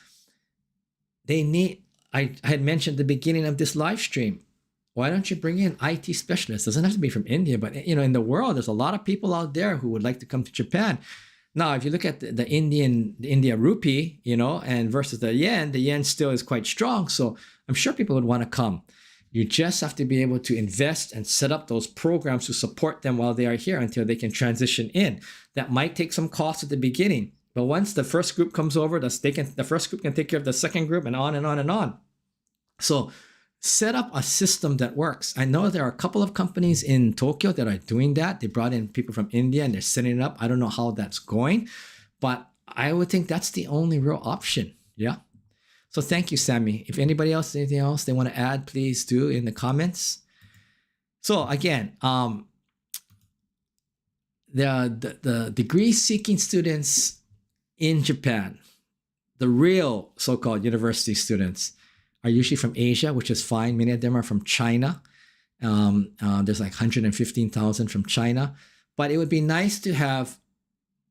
they need, I had mentioned at the beginning of this live stream, why don't you bring in IT specialists? Doesn't have to be from India, but in the world, there's a lot of people out there who would like to come to Japan. Now, if you look at the India rupee, and versus the yen still is quite strong. So I'm sure people would want to come. You just have to be able to invest and set up those programs to support them while they are here until they can transition in. That might take some cost at the beginning, but once the first group comes over, the first group can take care of the second group, and on and on and on. So set up a system that works. I know there are a couple of companies in Tokyo that are doing that. They brought in people from India and they're setting it up. I don't know how that's going, but I would think that's the only real option. Yeah. So thank you, Sammy. If anybody else, anything else they want to add, please do in the comments. So again, the degree-seeking students in Japan, the real so-called university students, are usually from Asia, which is fine. Many of them are from China. There's like 115,000 from China. But it would be nice to have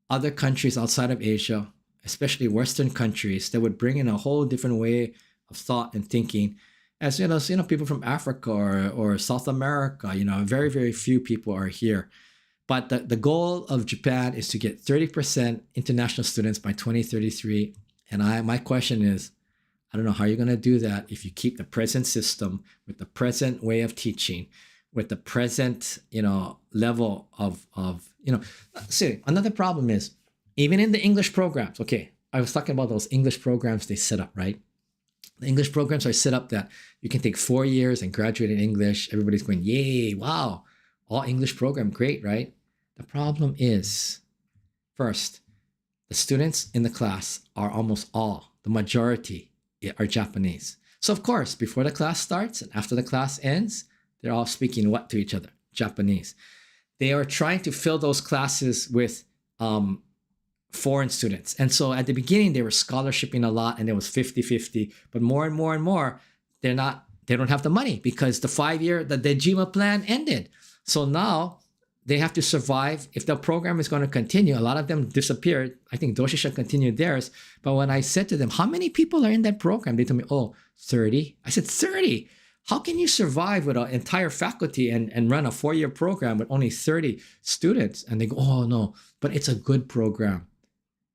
other countries outside of Asia, especially Western countries, that would bring in a whole different way of thought and thinking. As people from Africa or South America, very, very few people are here. But the goal of Japan is to get 30% international students by 2033. And my question is, I don't know how you're going to do that if you keep the present system with the present way of teaching, with the present, level of. See, another problem is even in the English programs. Okay, I was talking about those English programs they set up, right? The English programs are set up that you can take 4 years and graduate in English. Everybody's going, yay, wow, all English program, great, right? The problem is, first, the students in the class are almost all, the majority are Japanese. So of course, before the class starts and after the class ends, they're all speaking what to each other? Japanese. They are trying to fill those classes with foreign students. And so at the beginning, they were scholarshiping a lot and it was 50-50. But more and more and more, they don't have the money because the 5-year, the Dejima plan ended. So now they have to survive. If the program is going to continue, a lot of them disappeared. I think Doshisha continued theirs. But when I said to them, how many people are in that program? They told me, 30. I said, 30? How can you survive with an entire faculty and run a 4-year program with only 30 students? And they go, oh, no, but it's a good program.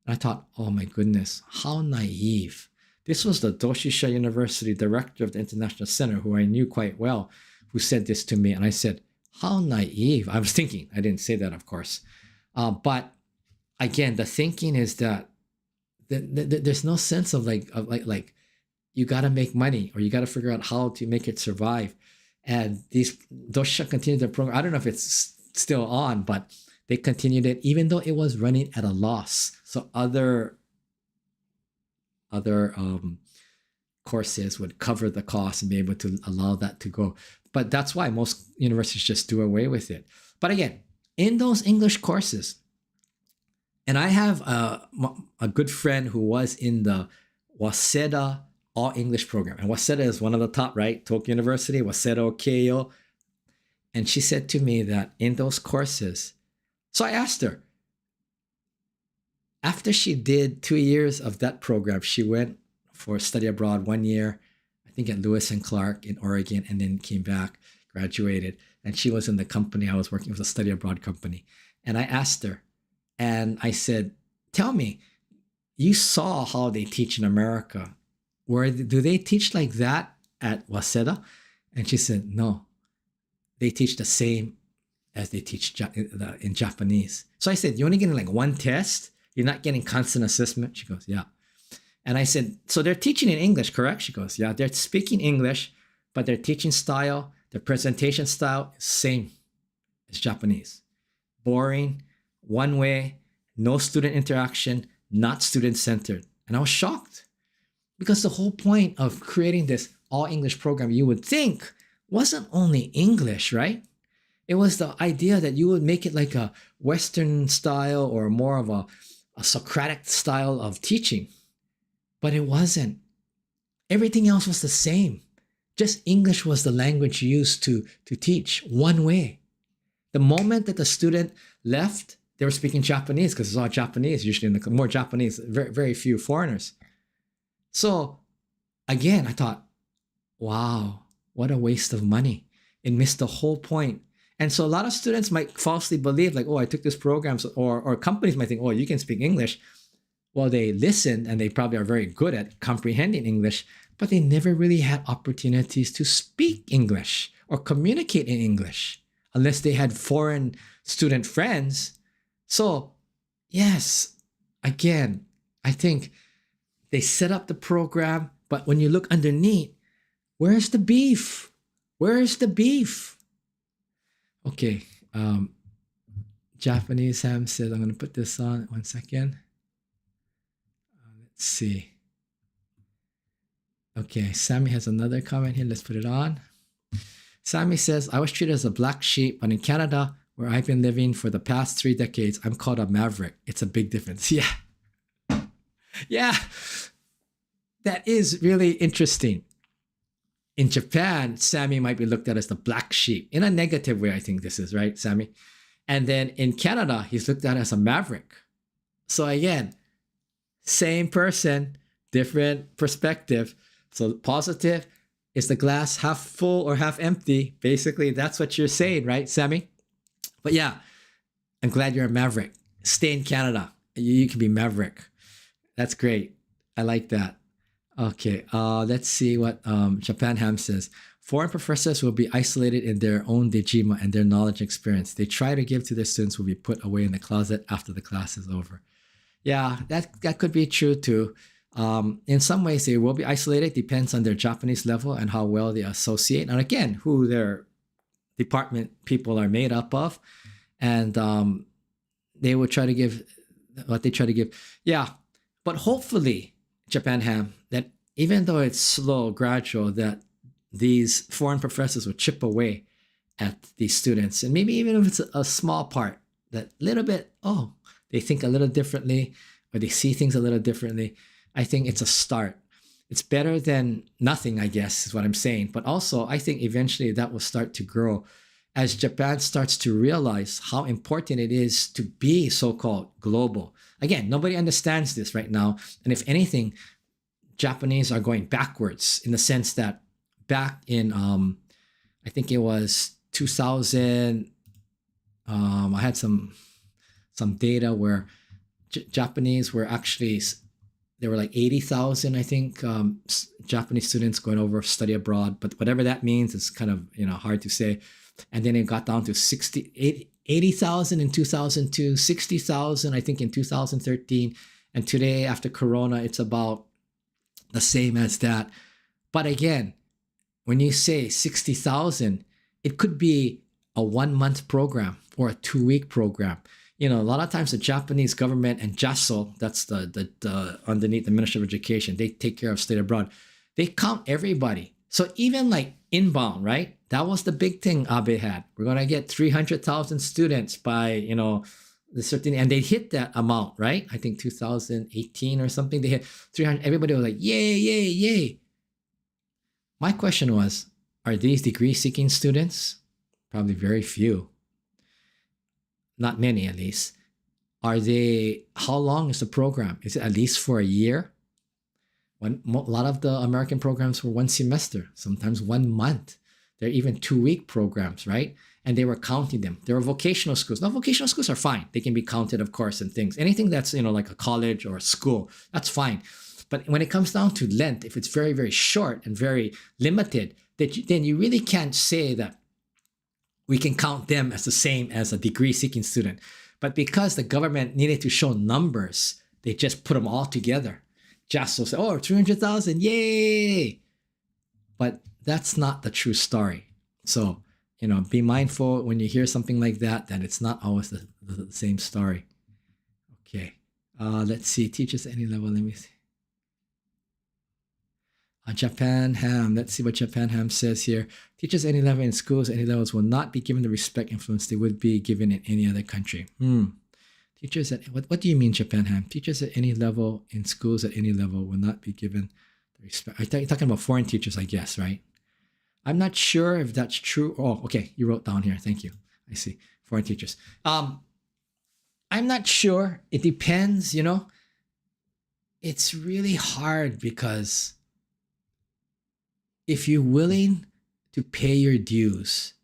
And I thought, oh my goodness, how naive. This was the Doshisha University director of the International Center, who I knew quite well, who said this to me. And I said, how naive. I was thinking, I didn't say that, of course. But again, the thinking is that there's no sense of like you got to make money or you got to figure out how to make it survive. And these Doshisha continued their program. I don't know if it's still on, but they continued it even though it was running at a loss. So other courses would cover the cost and be able to allow that to go. But that's why most universities just do away with it. But again, in those English courses, and I have a good friend who was in the Waseda All English program. And Waseda is one of the top, right? Tokyo University, Waseda Keio. And she said to me that in those courses, so I asked her, after she did 2 years of that program, she went for study abroad 1 year, I think at Lewis and Clark in Oregon, and then came back, graduated. And she was in the company I was working with, a study abroad company. And I asked her, and I said, tell me, you saw how they teach in America. Do they teach like that at Waseda? And she said, no, they teach the same as they teach in Japanese. So I said, you're only getting like one test? You're not getting constant assessment? She goes, yeah. And I said, so they're teaching in English, correct? She goes, yeah, they're speaking English, but their teaching style, their presentation style is same as Japanese. Boring, one way, no student interaction, not student-centered. And I was shocked because the whole point of creating this all-English program, you would think, wasn't only English, right? It was the idea that you would make it like a Western style or more of a Socratic style of teaching. But it wasn't. Everything else was the same. Just English was the language used to teach one way. The moment that the student left, they were speaking Japanese because it's all Japanese, usually more Japanese, very, very few foreigners. So again, I thought, wow, what a waste of money. It missed the whole point. And so a lot of students might falsely believe like, oh, I took this program, or companies might think, oh, you can speak English. Well, they listened and they probably are very good at comprehending English, but they never really had opportunities to speak English or communicate in English unless they had foreign student friends. So yes, again, I think they set up the program, but when you look underneath, where's the beef? Where is the beef? Okay, Japanese Sam says, I'm going to put this on 1 second. Let's see. Okay, Sammy has another comment here. Let's put it on. Sammy says, I was treated as a black sheep, but in Canada, where I've been living for the past 3 decades, I'm called a maverick. It's a big difference. Yeah. Yeah. That is really interesting. In Japan, Sammy might be looked at as the black sheep in a negative way. I think this is right, Sammy. And then in Canada, he's looked at as a maverick. So again, same person, different perspective. So positive, is the glass half full or half empty? Basically, that's what you're saying, right, Sammy? But yeah, I'm glad you're a maverick. Stay in Canada. You can be maverick. That's great. I like that. Okay, let's see what Japan Ham says. Foreign professors will be isolated in their own dejima and their knowledge and experience. They try to give to their students will be put away in the closet after the class is over. Yeah, that could be true too. In some ways, they will be isolated. Depends on their Japanese level and how well they associate, and again, who their department people are made up of, and they will try to give what they try to give. Yeah, but hopefully, Japan Ham, that even though it's slow, gradual, that these foreign professors will chip away at these students, and maybe even if it's a small part, that little bit, oh, they think a little differently, or they see things a little differently. I think it's a start. It's better than nothing, I guess, is what I'm saying. But also, I think eventually that will start to grow as Japan starts to realize how important it is to be so-called global. Again, nobody understands this right now. And if anything, Japanese are going backwards in the sense that back in, I think it was 2000, I had some data where Japanese were actually, there were like 80,000, I think, Japanese students going over study abroad. But whatever that means is kind of, hard to say. And then it got down to 80,000 in 2002, 60,000, I think, in 2013. And today, after Corona, it's about the same as that. But again, when you say 60,000, it could be a 1-month program or a 2-week program. A lot of times the Japanese government and JASO, that's the underneath the Ministry of Education, they take care of study abroad. They count everybody. So even like inbound, right? That was the big thing Abe had. We're going to get 300,000 students by, the certain, and they hit that amount, right? I think 2018 or something, they hit 300. Everybody was like, yay, yay, yay. My question was, are these degree-seeking students? Probably very few. Not many, at least. Are they, how long is the program? Is it at least for a year? A lot of the American programs were 1 semester, sometimes 1 month. They're even 2-week programs, right? And they were counting them. There were vocational schools. Now, vocational schools are fine. They can be counted, of course, and things. Anything that's, like a college or a school, that's fine. But when it comes down to length, if it's very, very short and very limited, then you really can't say that we can count them as the same as a degree-seeking student. But because the government needed to show numbers, they just put them all together. Just so say, 300,000, yay! But that's not the true story. So, be mindful when you hear something like that it's not always the same story. Okay, let's see, teachers at any level, let me see. Japan Ham, let's see what Japan Ham says here. Teachers at any level in schools at any levels will not be given the respect influence they would be given in any other country. Teachers at, what do you mean, Japan Ham? Teachers at any level in schools at any level will not be given the respect. You're talking about foreign teachers, I guess, right? I'm not sure if that's true. Oh, okay, you wrote down here. Thank you. I see. Foreign teachers. I'm not sure. It depends, It's really hard because if you're willing to pay your dues,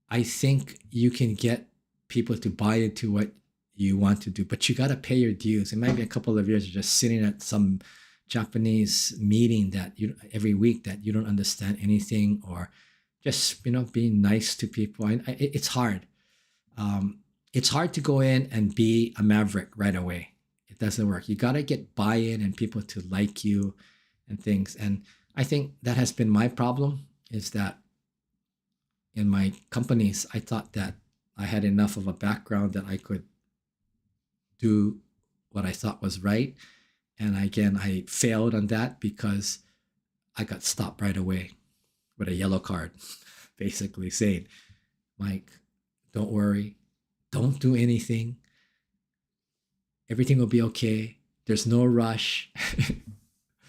I think you can get people to buy into what you want to do, but you got to pay your dues. It might be a couple of years of just sitting at some Japanese meeting that every week that you don't understand anything, or just, being nice to people. It's hard. It's hard to go in and be a maverick right away. It doesn't work. You got to get buy-in and people to like you and things. And I think that has been my problem, is that in my companies, I thought that I had enough of a background that I could do what I thought was right. And again, I failed on that because I got stopped right away with a yellow card, basically saying, Mike, don't worry, don't do anything. Everything will be okay. There's no rush.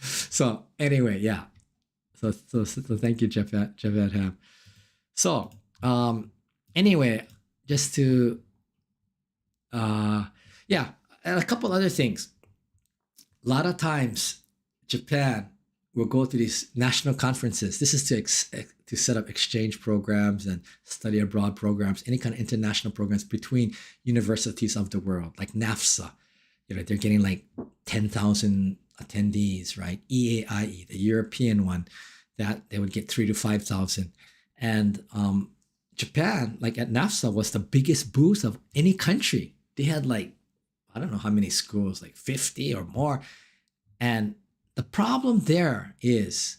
So anyway, yeah. So thank you, Jeff Ham. So anyway, just to and a couple other things. A lot of times, Japan will go to these national conferences. This is to set up exchange programs and study abroad programs, any kind of international programs between universities of the world, like NAFSA. They're getting like 10,000 attendees, right? EAIE, the European one, that they would get 3 to 5,000. And Japan, like at NAFSA, was the biggest booth of any country. They had like, I don't know how many schools, like 50 or more. And the problem there is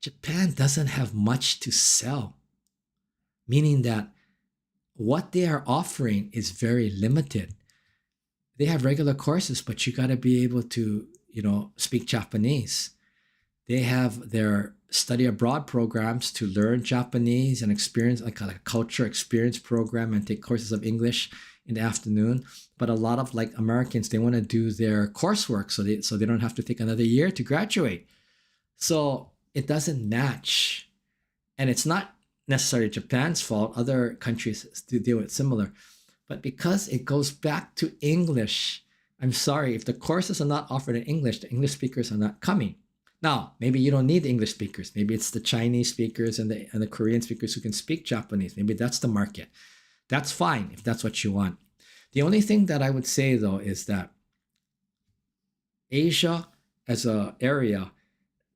Japan doesn't have much to sell, meaning that what they are offering is very limited. They have regular courses, but you got to be able to, speak Japanese. They have their study abroad programs to learn Japanese and experience like a culture experience program and take courses of English in the afternoon. But a lot of like Americans, they want to do their coursework so they don't have to take another year to graduate. So it doesn't match. And it's not necessarily Japan's fault. Other countries do deal with similar. But because it goes back to English, I'm sorry, if the courses are not offered in English, the English speakers are not coming. Now, maybe you don't need the English speakers. Maybe it's the Chinese speakers and the Korean speakers who can speak Japanese. Maybe that's the market. That's fine if that's what you want. The only thing that I would say, though, is that Asia as an area,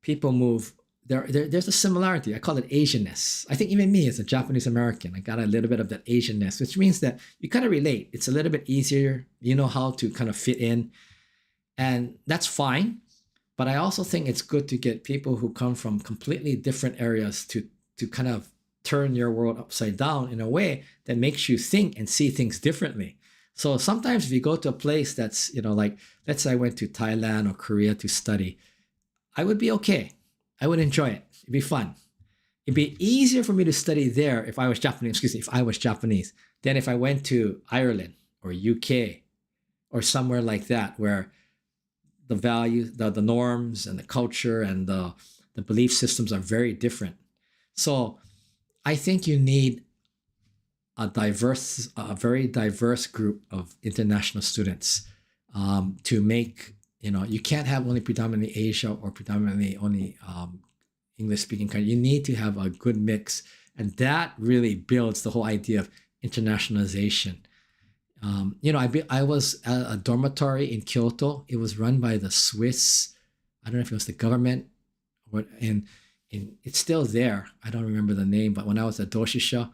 people move. There's a similarity. I call it Asianness. I think even me as a Japanese American, I got a little bit of that Asianness, which means that you kind of relate. It's a little bit easier. You know how to kind of fit in. And that's fine. But I also think it's good to get people who come from completely different areas to kind of turn your world upside down in a way that makes you think and see things differently. So sometimes if you go to a place that's, like, let's say I went to Thailand or Korea to study, I would be okay. I would enjoy it. It'd be fun. It'd be easier for me to study there if I was Japanese, than if I went to Ireland or UK or somewhere like that, where the values, the norms and the culture and the belief systems are very different. So I think you need a very diverse group of international students to make, you can't have only predominantly Asia or predominantly only English speaking country. You need to have a good mix. And that really builds the whole idea of internationalization. I was at a dormitory in Kyoto. It was run by the Swiss, I don't know if it was the government, and it's still there. I don't remember the name, but when I was at Doshisha,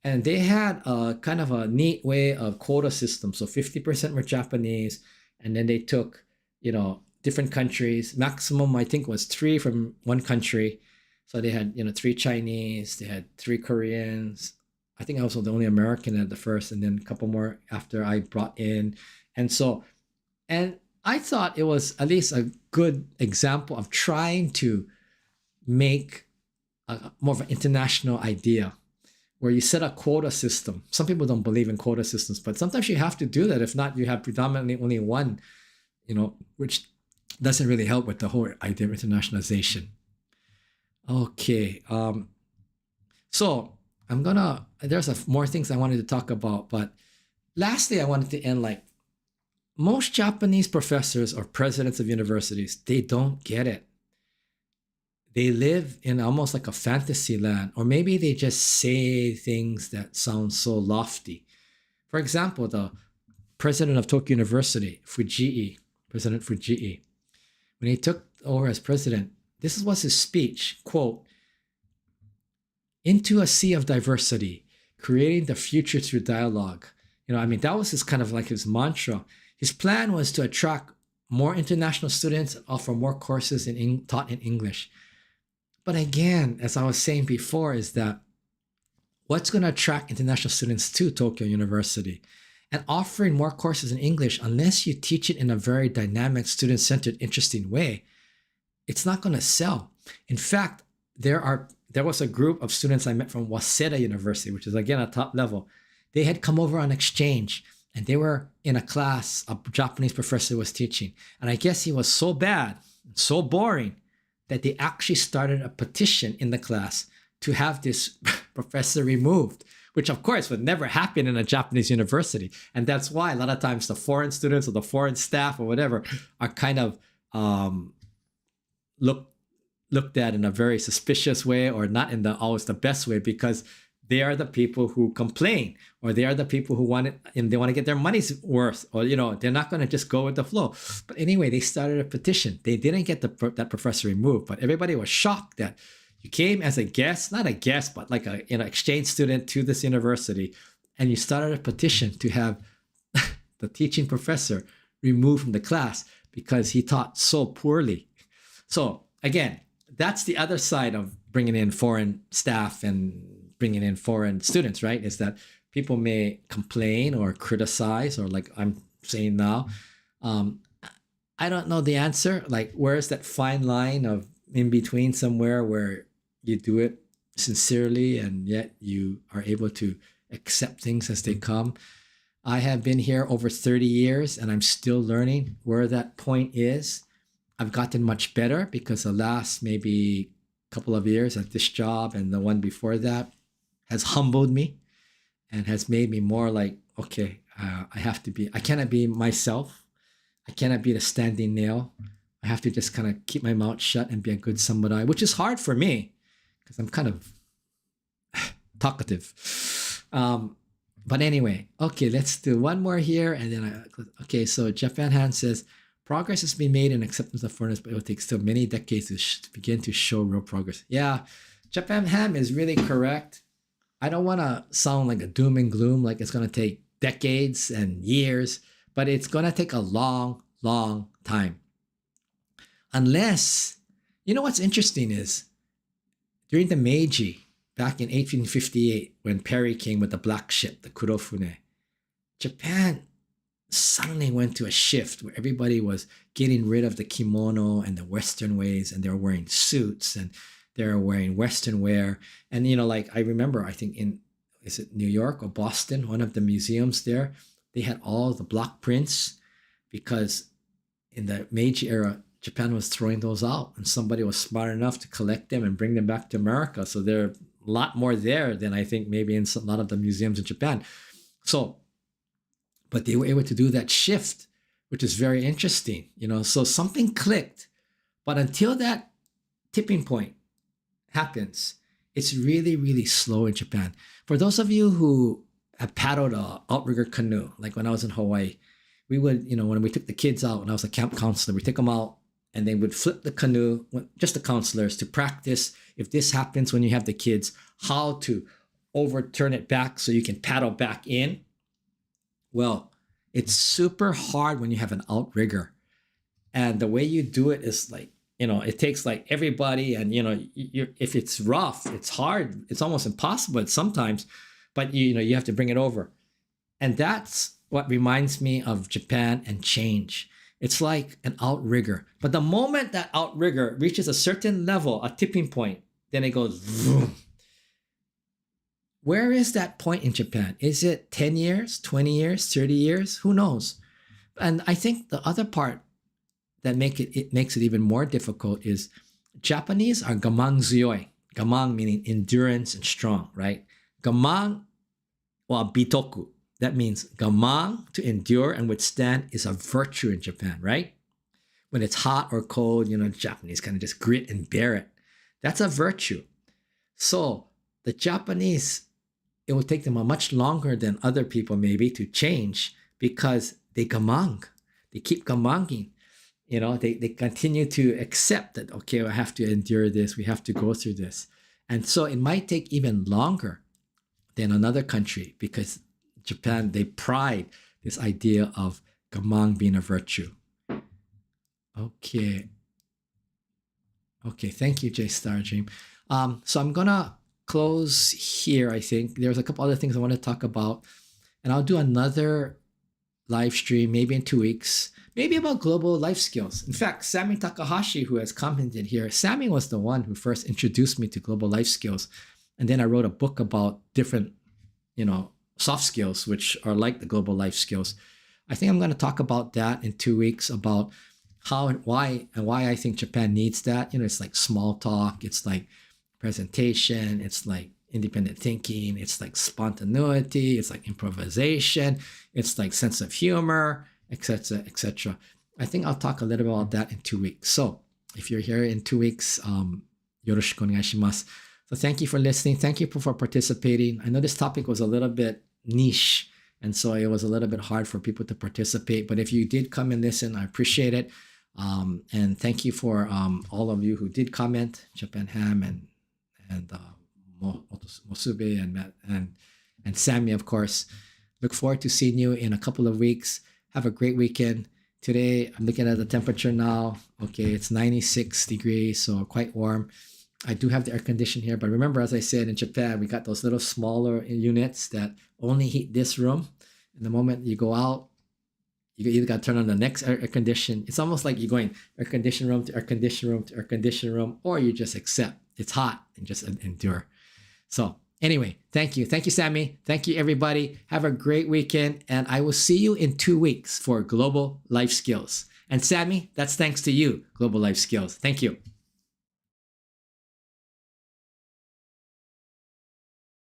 and they had a kind of a neat way of quota system. So 50% were Japanese, and then they took, different countries. Maximum, I think, was 3 from one country. So they had, 3 Chinese, they had 3 Koreans. I think I was the only American at the first, and then a couple more after I brought in. And I thought it was at least a good example of trying to make more of an international idea where you set a quota system. Some people don't believe in quota systems, but sometimes you have to do that. If not, you have predominantly only one, which doesn't really help with the whole idea of internationalization. Okay. So there's more things I wanted to talk about, but lastly, I wanted to end like most Japanese professors or presidents of universities, they don't get it. They live in almost like a fantasy land, or maybe they just say things that sound so lofty. For example, the president of Tokyo University, President Fujii, when he took over as president, this was his speech, quote, "Into a sea of diversity, creating the future through dialogue." That was his kind of like his mantra. His plan was to attract more international students and offer more courses taught in English. But again, as I was saying before, is that what's going to attract international students to Tokyo University? And offering more courses in English, unless you teach it in a very dynamic, student-centered, interesting way, it's not going to sell. In fact, there was a group of students I met from Waseda University, which is again a top level. They had come over on exchange, and they were in a class a Japanese professor was teaching. And I guess he was so bad, so boring, that they actually started a petition in the class to have this professor removed, which of course would never happen in a Japanese university. And that's why a lot of times the foreign students or the foreign staff or whatever are kind of looked at in a very suspicious way, or not in always the best way, because they are the people who complain, or they are the people who want it and they want to get their money's worth, or they're not going to just go with the flow. But anyway, they started a petition. They didn't get that professor removed, but everybody was shocked that you came as a guest, not a guest, but like a exchange student to this university, and you started a petition to have the teaching professor removed from the class because he taught so poorly. So again, that's the other side of bringing in foreign staff and bringing in foreign students, right? Is that people may complain or criticize, or like I'm saying now, I don't know the answer. Like, where's that fine line of in between somewhere where you do it sincerely and yet you are able to accept things as they come? I have been here over 30 years and I'm still learning where that point is. I've gotten much better because the last maybe couple of years at this job and the one before that has humbled me and has made me more like, okay, I cannot be myself. I cannot be the standing nail. I have to just kind of keep my mouth shut and be a good samurai, which is hard for me because I'm kind of talkative. But anyway, okay, let's do one more here. And then, okay, so Japan Han says, progress has been made in acceptance of foreigners, but it will take still many decades to begin to show real progress. Yeah, Japan Ham is really correct. I don't want to sound like a doom and gloom, like it's going to take decades and years, but it's going to take a long, long time. Unless, what's interesting is during the Meiji, back in 1858, when Perry came with the black ship, the Kurofune, Japan suddenly went to a shift where everybody was getting rid of the kimono and the Western ways, and they were wearing suits and they were wearing Western wear. And, like I remember, I think is it New York or Boston, one of the museums there, they had all the block prints because in the Meiji era, Japan was throwing those out and somebody was smart enough to collect them and bring them back to America. So there are a lot more there than I think maybe in a lot of the museums in Japan. So, but they were able to do that shift, which is very interesting, so something clicked. But until that tipping point happens, it's really, really slow in Japan. For those of you who have paddled an outrigger canoe, like when I was in Hawaii, we would, when we took the kids out, when I was a camp counselor, we take them out and they would flip the canoe, just the counselors, to practice, if this happens when you have the kids, how to overturn it back so you can paddle back in. Well, it's super hard when you have an outrigger. And the way you do it is like, it takes like everybody, and, if it's rough, it's hard. It's almost impossible sometimes, but you have to bring it over. And that's what reminds me of Japan and change. It's like an outrigger. But the moment that outrigger reaches a certain level, a tipping point, then it goes vroom. Where is that point in Japan? Is it 10 years, 20 years, 30 years? Who knows? And I think the other part that makes it even more difficult is Japanese are gamang zuyoi. Gamang meaning endurance and strong, right? Gamang or bitoku. That means gamang, to endure and withstand, is a virtue in Japan, right? When it's hot or cold, Japanese kind of just grit and bear it. That's a virtue. So the Japanese, it will take them a much longer than other people maybe to change because they gamang. They keep gamanging. They continue to accept that, okay, I have to endure this. We have to go through this. And so it might take even longer than another country because Japan, they pride this idea of gamang being a virtue. Okay, thank you, J Star Dream. So I'm going to close here, I think. There's a couple other things I want to talk about. And I'll do another live stream maybe in 2 weeks, maybe about global life skills. In fact, Sammy Takahashi, who has commented here, Sammy was the one who first introduced me to global life skills. And then I wrote a book about different, soft skills, which are like the global life skills. I think I'm going to talk about that in 2 weeks, about how and why I think Japan needs that. It's like small talk. It's like presentation. It's like independent thinking. It's like spontaneity. It's like improvisation. It's like sense of humor, etc., etc. I think I'll talk a little bit about that in 2 weeks. So if you're here in 2 weeks, yoroshiku onegaishimasu. So thank you for listening. Thank you for participating. I know this topic was a little bit niche, and so it was a little bit hard for people to participate. But if you did come and listen, I appreciate it. And thank you for all of you who did comment, Japan Ham and Mosube and Matt and Sammy, of course. Look forward to seeing you in a couple of weeks. Have a great weekend. Today, I'm looking at the temperature now. Okay, it's 96 degrees, so quite warm. I do have the air condition here, but remember, as I said, in Japan, we got those little smaller units that only heat this room. And the moment you go out, you either got to turn on the next air condition. It's almost like you're going air condition room to air condition room to air condition room, or you just accept it's hot and just endure. So anyway, thank you. Thank you, Sammy. Thank you, everybody. Have a great weekend, and I will see you in 2 weeks for Global Life Skills. And Sammy, that's thanks to you, Global Life Skills. Thank you.